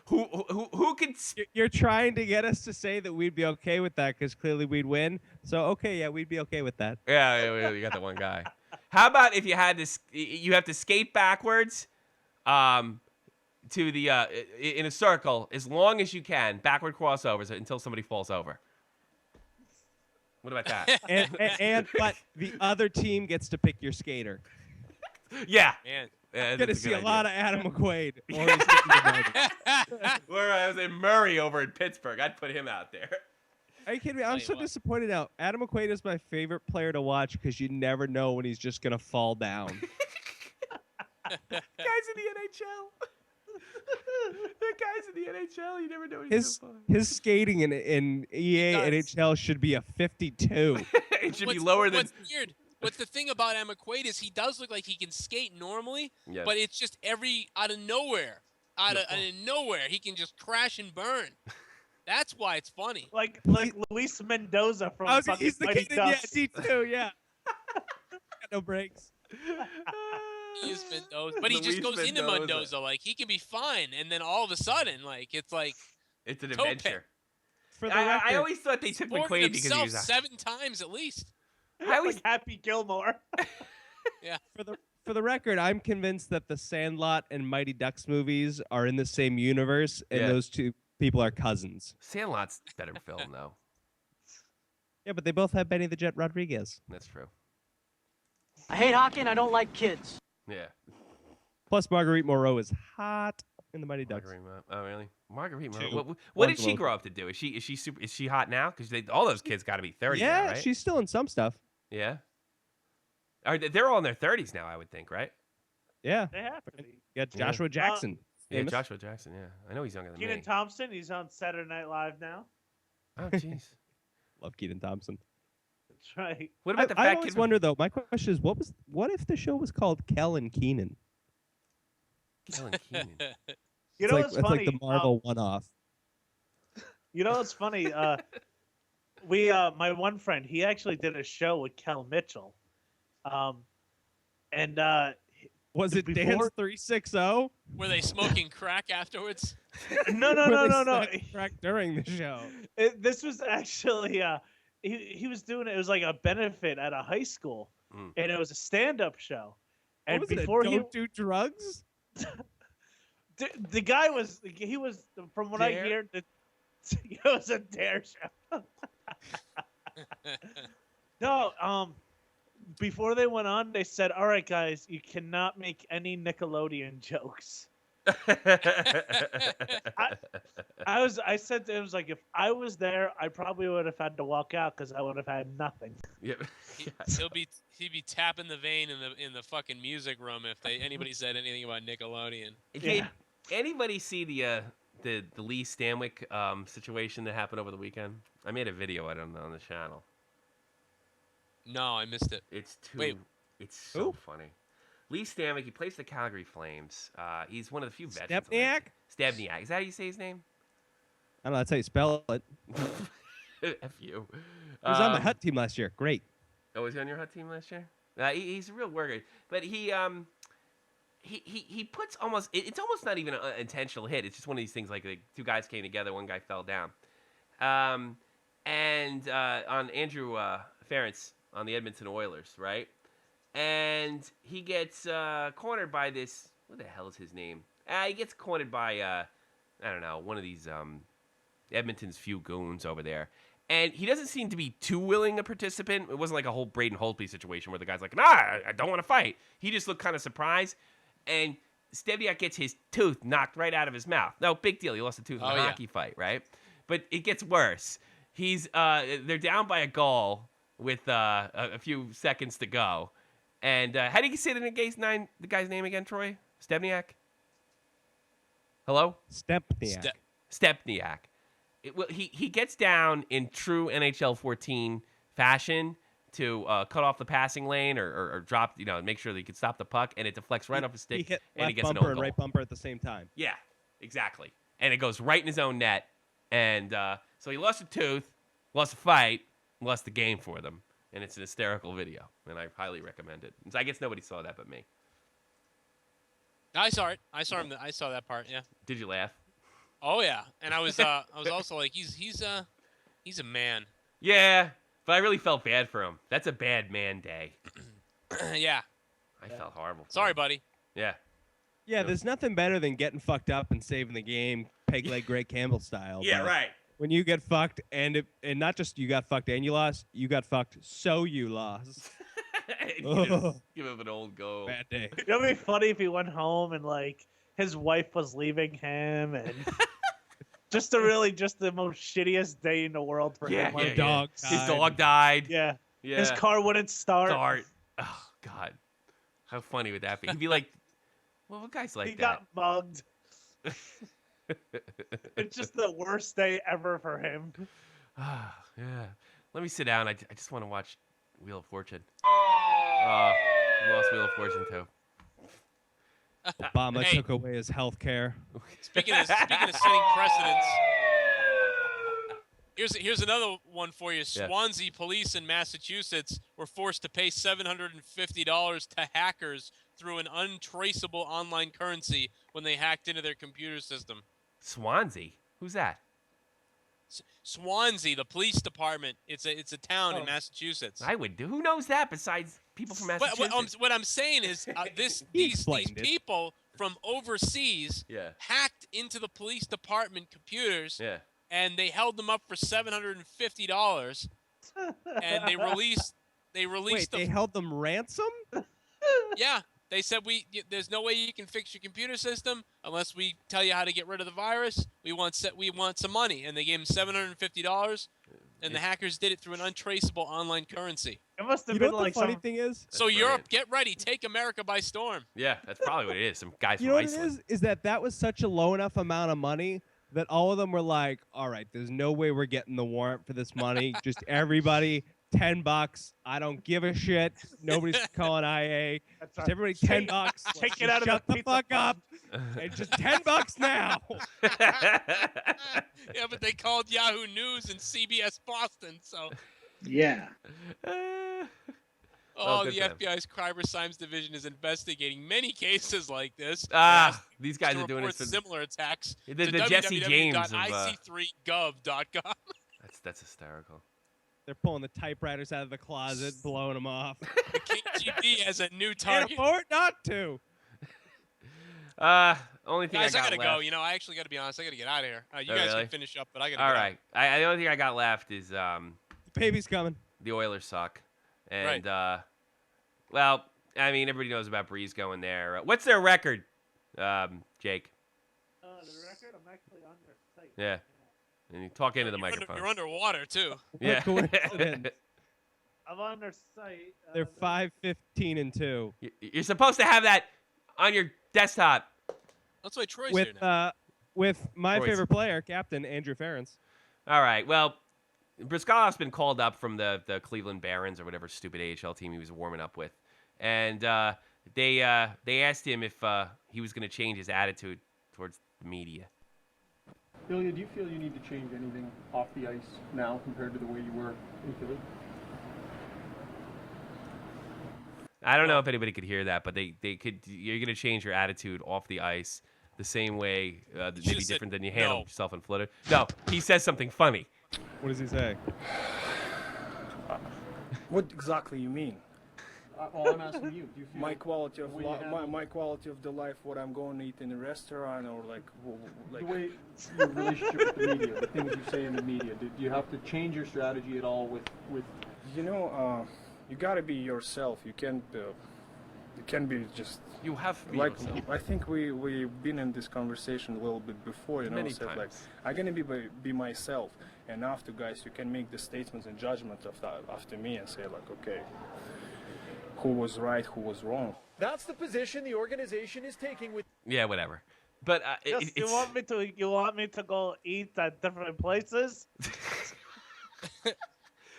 Who can? You're trying to get us to say that we'd be okay with that because clearly we'd win. So okay, yeah, we'd be okay with that. Yeah, you got the one guy. How about if you had this? You have to skate backwards, to the in a circle as long as you can, backward crossovers until somebody falls over. What about that? But the other team gets to pick your skater. Yeah. Man. Yeah, Gonna see a lot of Adam McQuaid. Where I was in Murray over in Pittsburgh, I'd put him out there. Are you kidding me? I'm so disappointed now. Adam McQuaid is my favorite player to watch because you never know when he's just gonna fall down. Guys in the NHL. The guys in the NHL, you never know when he's gonna fall. His skating in EA NHL should be a 52. It should be lower than. What's weird? But the thing about Adam McQuaid is he does look like he can skate normally, but it's just out of nowhere, out of nowhere, he can just crash and burn. That's why it's funny. Like Luis Mendoza from he's the Mighty kid in Ducks. D2, yeah. Got no breaks. He is Mendoza, but he just goes into Mendoza like he can be fine, and then all of a sudden, it's an adventure. For the record, I always thought they took McQuaid because he was 7 times at least. I always Happy Gilmore. Yeah. For the record, I'm convinced that the Sandlot and Mighty Ducks movies are in the same universe, and those two people are cousins. Sandlot's better film, though. Yeah, but they both have Benny the Jet Rodriguez. That's true. I hate hockey and I don't like kids. Yeah. Plus, Marguerite Moreau is hot. in the Mighty Ducks. Marguerite. Oh, really? Marguerite. Two. What did One's she local. grow up to do? Is she hot now? Because all those kids got to be 30 Yeah, now, right? she's still in some stuff. Yeah. They're all in their 30s now, I would think, right? Yeah. They have to be. You got Joshua Jackson. Yeah, famous. Joshua Jackson. Yeah, I know he's younger than Kenan me. Thompson, he's on Saturday Night Live now. Oh, jeez. Love Kenan Thompson. That's right. What about the I fat always kid? wonder though. My question is, what if the show was called Kel and Keenan? Kellen Keenan. You know what's it's funny? like the Marvel one-off. You know what's funny? My one friend, he actually did a show with Kel Mitchell. Was it before- Dance 360? Were they smoking crack afterwards? No. Crack during the show. This was actually he was doing it. It was like a benefit at a high school, and it was a stand-up show. And What was before it? he Don't do drugs. the guy was from what I Dare? hear, it was a dare show. No, before they went on, they said, "All right, guys, you cannot make any Nickelodeon jokes." I said to him, like, if I was there, I probably would have had to walk out because I would have had nothing. Yep. He'd be tapping the vein in the fucking music room if anybody said anything about Nickelodeon. Did anybody see the Lee Stanwyck situation that happened over the weekend? I made a video on the channel. No, I missed it. It's Wait. It's so funny. Lee Stanwyck, he plays the Calgary Flames. He's one of the few veterans. Stepniak. Is that how you say his name? I don't know. That's how you spell it. F you. He was on my Hut team last year. Great. Oh, was he on your Hut team last year? He's a real worker. But he puts almost. It's almost not even an intentional hit. It's just one of these things like two guys came together, one guy fell down. And on Andrew Ferentz on the Edmonton Oilers, right? And he gets cornered by this. What the hell is his name? He gets cornered by I don't know, one of these Edmonton's few goons over there. And he doesn't seem to be too willing a participant. It wasn't like a whole Braden Holtby situation where the guy's like, "Nah, I don't want to fight." He just looked kind of surprised. And Stepniak gets his tooth knocked right out of his mouth. No big deal. He lost a tooth in a hockey fight, right? But it gets worse. They're down by a goal with a few seconds to go. And how do you say the guy's name again, Troy? Stepniak? Hello? Stepniak. Stepniak. He gets down in true NHL 14 fashion to cut off the passing lane or drop, make sure that he can stop the puck, and it deflects right off his stick. He hit and he left gets an bumper own and goal. right bumper at the same time. Yeah, exactly. And it goes right in his own net. And so he lost a tooth, lost a fight, lost the game for them. And it's an hysterical video, and I highly recommend it. I guess nobody saw that but me. I saw it. I saw that part. Yeah. Did you laugh? Oh yeah, and I was also like, he's a man. Yeah, but I really felt bad for him. That's a bad man day. Yeah. I felt horrible. Sorry, buddy. Yeah. Yeah, there's nothing better than getting fucked up and saving the game, peg leg Greg Campbell style. Yeah, but right. When you get fucked and not just you got fucked and you lost, you got fucked so you lost. Give him an old goal. Bad day. It would be funny if he went home and like his wife was leaving him and just the most shittiest day in the world for him. Yeah. Dog His dog died. Yeah. Yeah. His car wouldn't start. Oh God, how funny would that be? He'd be like, "Well, what guy's like He that?" got mugged. It's just the worst day ever for him. Yeah. Let me sit down. I just want to watch Wheel of Fortune. We lost Wheel of Fortune too. Obama took away his health care. Speaking of setting precedents, here's another one for you. Swansea police in Massachusetts were forced to pay $750 to hackers through an untraceable online currency when they hacked into their computer system. Swansea? Who's that? Swansea, the police department. It's a town in Massachusetts. I would do. Who knows that besides people from Massachusetts? What I'm saying is these people from overseas hacked into the police department computers, and they held them up for $750, and they released. Wait, they held them ransom? Yeah. They said there's no way you can fix your computer system unless we tell you how to get rid of the virus. We want some money, and they gave him $750, and the hackers did it through an untraceable online currency. It must have You been know what like the funny some. thing is? So Europe, get ready, take America by storm. Yeah, that's probably what it is. Some guys You from know what Iceland. it is that was such a low enough amount of money that all of them were like, all right, there's no way we're getting the warrant for this money. Just everybody, $10. I don't give a shit. Nobody's calling IA. That's Just right. everybody, $10. Take it Just out of shut the the pizza fuck fund. up. And just $10 now. Yeah, but they called Yahoo News and CBS Boston, so. Yeah. Oh, good the for them. FBI's Crime Science Division is investigating many cases like this. These guys to are doing report it for similar attacks. the to Jesse James of www.ic3gov.com. That's hysterical. They're pulling the typewriters out of the closet, blowing them off. The KGB has a new Can't target. afford not to. Only thing Guys, I I got gotta left. go. You know, I actually gotta be honest. I gotta get out of here. You Oh, guys really? can finish up, but I gotta. All get right. The only thing I got left is The baby's coming. the Oilers suck, and well, I mean everybody knows about Breeze going there. What's their record, Jake? The record, I'm actually on their site. Yeah, and you talk into the Out. microphone. You're underwater too. Yeah. Coincidence. I'm on their site. They're 5-15-2 You're supposed to have that on your desktop. That's why Troy's here now. with my Troy's- favorite player, Captain Andrew Ferentz. All right. Well, Briskalov's been called up from the Cleveland Barons or whatever stupid AHL team he was warming up with, and they asked him if he was going to change his attitude towards the media. Ilya, do you feel you need to change anything off the ice now compared to the way you were in Philly? I don't know if anybody could hear that, but they could. You're going to change your attitude off the ice the same way, maybe should've said different than you handle no. yourself in Florida. No, he says something funny. What does he say? What exactly you mean? Well, I'm asking you. Do you feel My quality of the way you handle- my quality of the life, what I'm going to eat in a restaurant, or like the way your relationship with the media, the things you say in the media? Do you have to change your strategy at all with? You know, you gotta be yourself. You can't be just. You have to be like yourself. I think we've been in this conversation a little bit before. You know, Many said like times. I'm gonna be myself, and after guys, you can make the statements and judgment of that after me and say like, okay, who was right, who was wrong. That's the position the organization is taking with. Yeah, whatever. But Just, you want me to go eat at different places?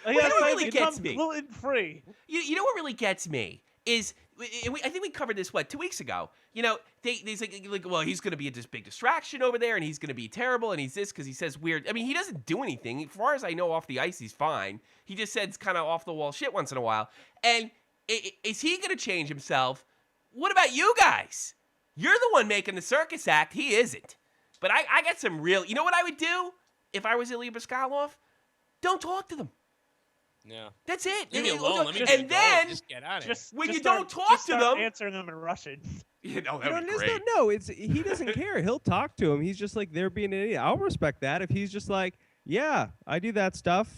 What really gets me? Gluten free. You know what really gets me is I think we covered this 2 weeks ago. You know, they like well, he's going to be this big distraction over there, and he's going to be terrible, and he's this because he says weird. I mean, he doesn't do anything. As far as I know, off the ice, he's fine. He just says kind of off the wall shit once in a while. And is he going to change himself? What about you guys? You're the one making the circus act. He isn't. But I got some real. You know what I would do if I was Ilya Briskalov? Don't talk to them. Yeah. That's it. Leave me alone. Let me and then just get out of here. when you don't talk to them, answering them in Russian. You know, You know, he doesn't care. He'll talk to him. He's just like, they're being an idiot. I'll respect that if he's just like, yeah, I do that stuff.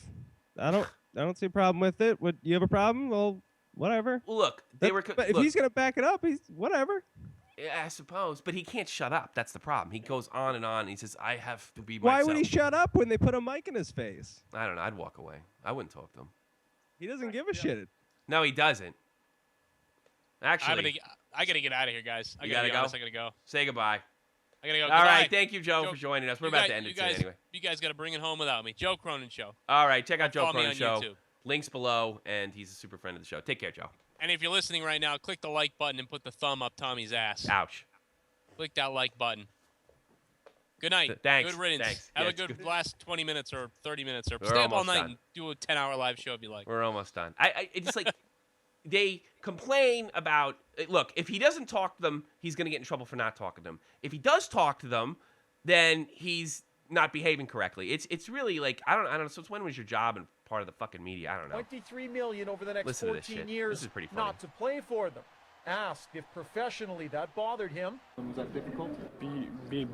I don't see a problem with it. What, you have a problem? Well, whatever. Well, look, But if he's gonna back it up, he's whatever. Yeah, I suppose, but he can't shut up. That's the problem. He goes on and on. And he says, "I have to be Why myself." would he shut up when they put a mic in his face? I don't know. I'd walk away. I wouldn't talk to him. He doesn't give a shit. No, he doesn't. Actually, I gotta get out of here, guys. I You gotta gotta be honest, go? I gotta go. Say goodbye. I gotta go. All Goodbye. right, thank you, Joe, for joining us. We're about to end it soon anyway. You guys gotta bring it home without me. Joe Cronin Show. All right, check out Joe Follow me Cronin on Show. YouTube. Links below, and he's a super friend of the show. Take care, Joe. And if you're listening right now, click the like button and put the thumb up Tommy's ass. Ouch. Click that like button. Good night. Thanks. Good riddance. Thanks. Have Yeah, a good good. last 20 minutes or 30 minutes, or We're stay up all almost night done. and do a 10-hour live show if you like. We're almost done. It's just like they complain about. Look, if he doesn't talk to them, he's going to get in trouble for not talking to them. If he does talk to them, then he's not behaving correctly. It's really like I don't know. So when was your job and part of the fucking media? I don't know. $23 million over the next Listen to this 14 shit. years This is pretty funny. not to play for them. Asked if professionally that bothered him. Was that difficult? Be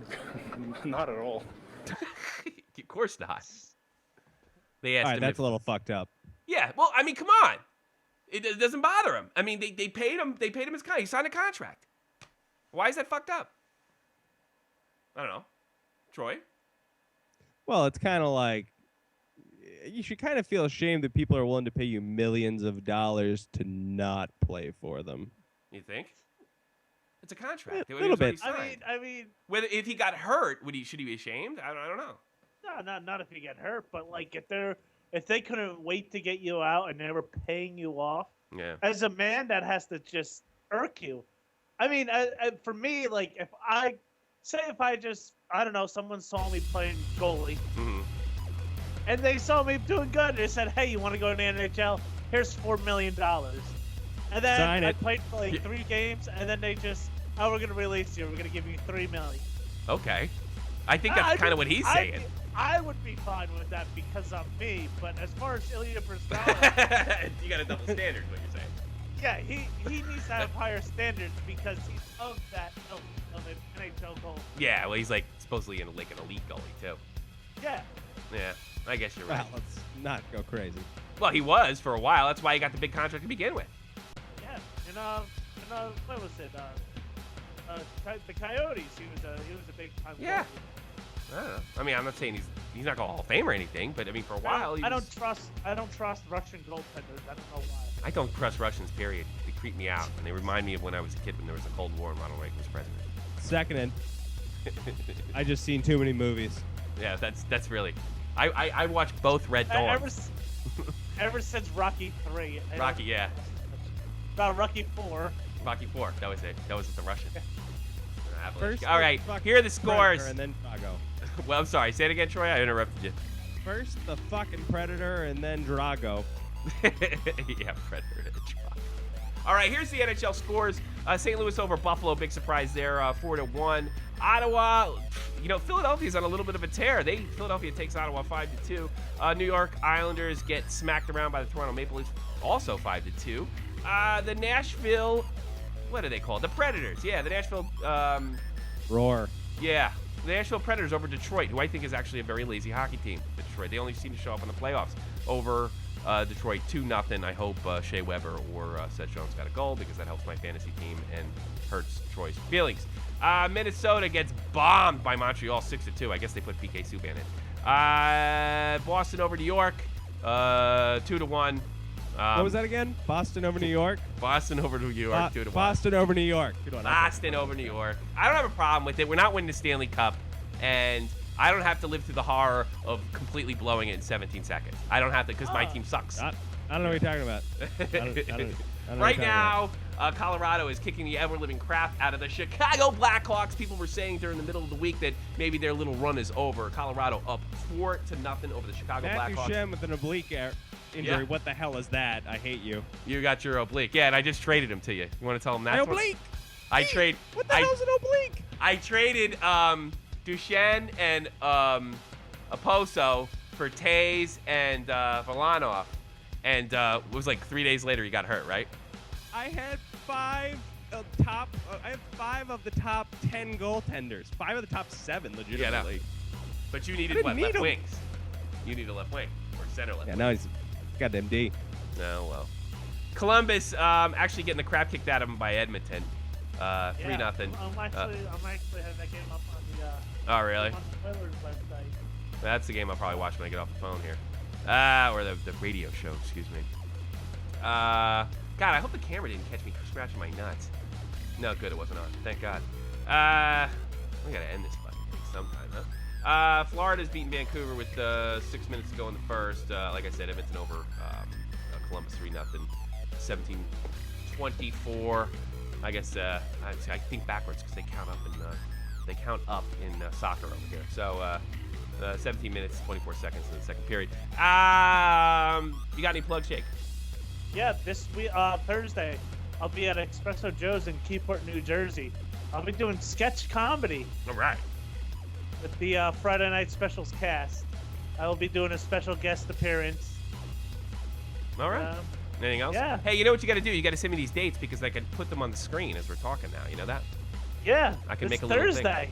not at all. Of course not. They asked All right, him that's if, a little fucked up. Yeah, well, I mean, come on. It doesn't bother him. I mean, they paid him. They paid him his contract. He signed a contract. Why is that fucked up? I don't know. Troy? Well, it's kind of like you should kind of feel ashamed that people are willing to pay you millions of dollars to not play for them. You think? It's a contract. A little bit. I mean, whether if he got hurt, should he be ashamed? I don't know. No, not if you get hurt, but like if they couldn't wait to get you out and they were paying you off. Yeah. As a man, that has to just irk you. I mean, for me, like if I don't know, someone saw me playing goalie, and they saw me doing good, and they said, "Hey, you want to go to the NHL? Here's $4 million." And then I played for like 3 games, and then they just, "Oh, we're gonna release you. We're gonna give you $3 million." Okay, I think that's kind of what he's saying. I would be fine with that because I'm me, but as far as Ilya Brzgalov, you got a double standard, what you're saying. Yeah, he needs to have higher standards because he's of that ilk of an NHL goalie. Yeah, well, he's like supposedly an elite goalie too. Yeah. Yeah, I guess you're right. Well, let's not go crazy. Well, he was for a while. That's why he got the big contract to begin with. Yeah, and what was it? The Coyotes. He was a big time. Yeah. I don't know. I mean, I'm not saying he's not going to Hall of Fame or anything, but I mean, for a while, I don't trust Russian goaltenders. I don't know why. I don't trust Russians. Period. They creep me out, and they remind me of when I was a kid when there was a Cold War and Ronald Reagan was president. Seconded. I just seen too many movies. Yeah, that's really. I watched both Red Dawn. Ever since Rocky 3. Rocky, yeah. Rocky 4. Rocky 4. That was it. That was the Russian. First, all right, here are the scores. And then Drago. Well, I'm sorry. Say it again, Troy. I interrupted you. First the fucking Predator, and then Drago. Yeah, Predator and Drago. All right, here's the NHL scores. St. Louis over Buffalo. Big surprise there, 4-1. Ottawa, Philadelphia's on a little bit of a tear. Philadelphia takes Ottawa 5-2. New York Islanders get smacked around by the Toronto Maple Leafs, also 5-2. The Nashville, what are they called? The Predators. Yeah, the Nashville Roar. Yeah, the Nashville Predators over Detroit, who I think is actually a very lazy hockey team. Detroit. They only seem to show up in the playoffs over Detroit 2-0. I hope Shea Weber or Seth Jones got a goal because that helps my fantasy team and hurts Troy's feelings. Minnesota gets bombed by Montreal 6-2. I guess they put PK Subban in. Boston over New York 2-1. What was that again? Boston over New York? Boston over New York 2-1. Boston over New York. Boston over New York. I don't have a problem with it. We're not winning the Stanley Cup, and I don't have to live through the horror of completely blowing it in 17 seconds. I don't have to because my team sucks. I don't know what you're talking about. I don't know right now, Colorado is kicking the ever-living crap out of the Chicago Blackhawks. People were saying during the middle of the week that maybe their little run is over. Colorado up 4-0 over the Chicago Blackhawks. Matthew Shem with an oblique injury. Yeah. What the hell is that? I hate you. You got your oblique. Yeah, and I just traded him to you. You want to tell him that? My oblique. What the hell's an oblique? I traded Duchenne and Oposo for Taze and Volanov, and it was like 3 days later he got hurt, right? I had 5 of the top 10 goaltenders. 5 of the top 7, legitimately. Yeah, no. But you needed left wings. You need a left wing or center left. Yeah, wing. now he's goddamn D. No, well. Columbus actually getting the crap kicked out of him by Edmonton. 3-0. I'm actually having that game up on the. Oh really? On the Oilers website. That's the game I'll probably watch when I get off the phone here. Or the radio show, excuse me. God, I hope the camera didn't catch me scratching my nuts. No, good, it wasn't on. Thank God. We gotta end this fucking thing sometime, huh? Florida's beating Vancouver with 6 minutes to go in the first. Like I said, Edmonton over Columbus 3-0. 17-24. I guess I think backwards because they count up in soccer over here. So 17 minutes, 24 seconds in the second period. You got any plugs, Jake? Yeah, this week, Thursday, I'll be at Espresso Joe's in Keyport, New Jersey. I'll be doing sketch comedy. All right. With the Friday Night Specials cast. I will be doing a special guest appearance. All right. Anything else? Yeah. Hey, you know what you got to do? You got to send me these dates because I can put them on the screen as we're talking now. You know that? Yeah. I can make a Thursday. little thing.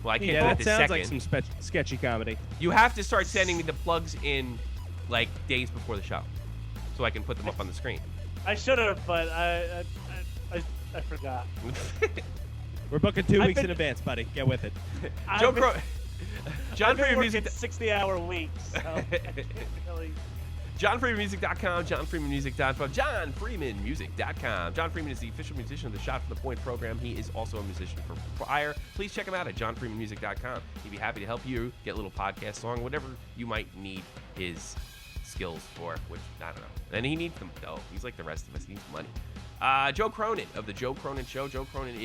Well, I can't do it that this sounds second. like some sketchy comedy. You have to start sending me the plugs in like days before the show so I can put them up on the screen. I should have, but I forgot. We're booking 2 weeks in advance, buddy. Get with it. John Freeman Music 60-hour weeks. So JohnFreemanMusic.com, JohnFreemanMusic.com, JohnFreemanMusic.com. John Freeman is the official musician of the Shot from the Point program. He is also a musician for Fire. Please check him out at JohnFreemanMusic.com. He'd be happy to help you get a little podcast song, whatever you might need his skills for, which I don't know. And he needs them, though. He's like the rest of us. He needs money. Joe Cronin of the Joe Cronin Show. Joe Cronin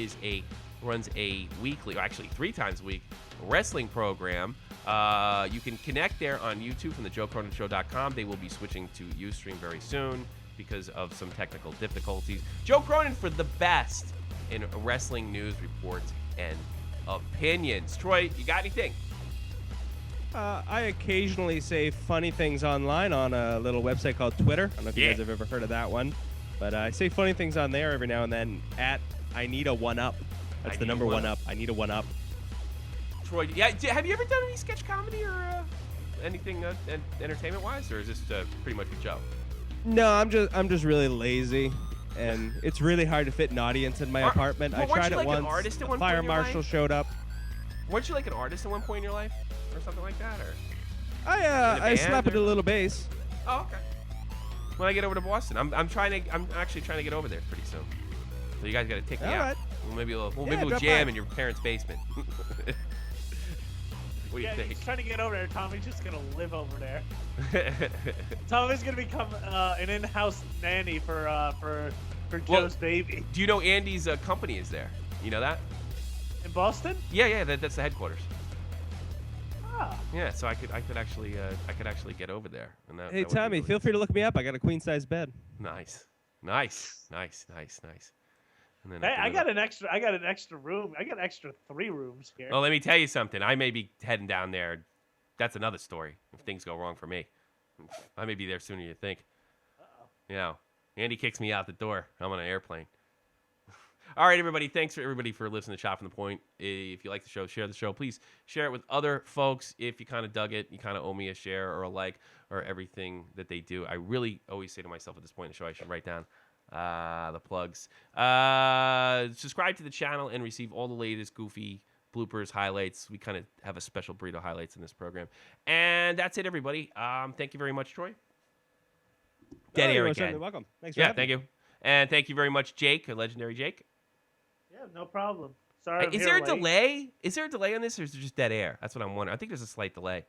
runs a weekly, or actually 3 times a week, wrestling program. You can connect there on YouTube from the JoeCroninShow.com. They will be switching to Ustream very soon because of some technical difficulties. Joe Cronin for the best in wrestling news reports and opinions. Troy, you got anything? I occasionally say funny things online on a little website called Twitter. I don't know if you guys have ever heard of that one. But I say funny things on there every now and then at I need a one-up. That's the number 1-up. I need a 1-up. Troy, yeah, have you ever done any sketch comedy or anything entertainment-wise, or is this pretty much a joke? No, I'm just really lazy, and it's really hard to fit an audience in my apartment. I tried it once. A fire marshal showed up. Weren't you like an artist at one point in your life, or something like that, or? I slap it a little bass. Oh, okay. When I get over to Boston, I'm actually trying to get over there pretty soon. So you guys got to take me out. Right. Maybe we'll jam in your parents' basement. What do you think? He's trying to get over there. Tommy's just gonna live over there. Tommy's gonna become an in-house nanny for Joe's baby. Do you know Andy's company is there? You know that? In Boston? Yeah, that's the headquarters. Ah. Yeah, so I could actually get over there. And Hey Tommy, feel free to look me up. I got a queen-size bed. Nice. And then Hey, I got an extra room. I got an extra 3 rooms here. Oh, let me tell you something. I may be heading down there. That's another story. If things go wrong for me, I may be there sooner than you think. You know, Andy kicks me out the door. I'm on an airplane. All right, everybody. Thanks for everybody for listening to Shot from the Point. If you like the show, share the show. Please share it with other folks. If you kind of dug it, you kind of owe me a share or a like or everything that they do. I really always say to myself at this point in the show, I should write down the plugs. Subscribe to the channel and receive all the latest goofy bloopers, highlights. We kind of have a special burrito highlights in this program. And that's it, everybody. Thank you very much, Troy. Dead air again. You're welcome. Thanks for having me. Thank you. And thank you very much, Jake, legendary Jake. Yeah, no problem. Sorry. Is there a delay? Is there a delay on this, or is there just dead air? That's what I'm wondering. I think there's a slight delay.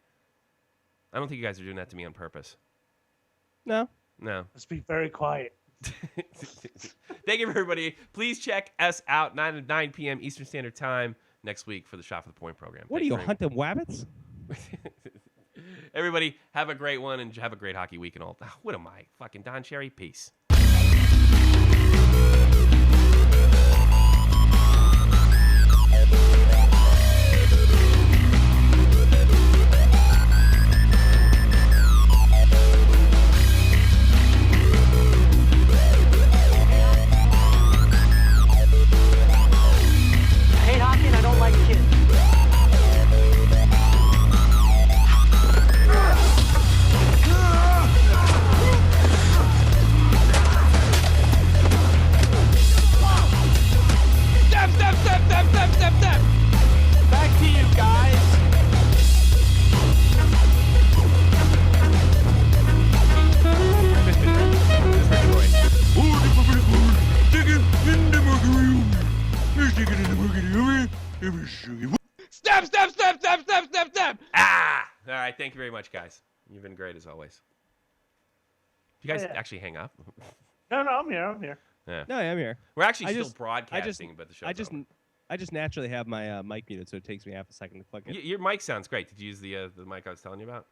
I don't think you guys are doing that to me on purpose. No. Let's be very quiet. Thank you, everybody. Please check us out 9 p.m. Eastern Standard Time next week for the Shot for the Point program. What are you, hunting wabbits? Everybody, have a great one and have a great hockey week and all. What am I? Fucking Don Cherry? Peace. Back to you guys. Step. Ah! All right, thank you very much, guys. You've been great as always. Did you guys actually hang up? No, I'm here. Yeah. No, I'm here. We're actually still broadcasting, but the show's over. I just naturally have my mic muted, so it takes me half a second to click it. Your mic sounds great. Did you use the mic I was telling you about?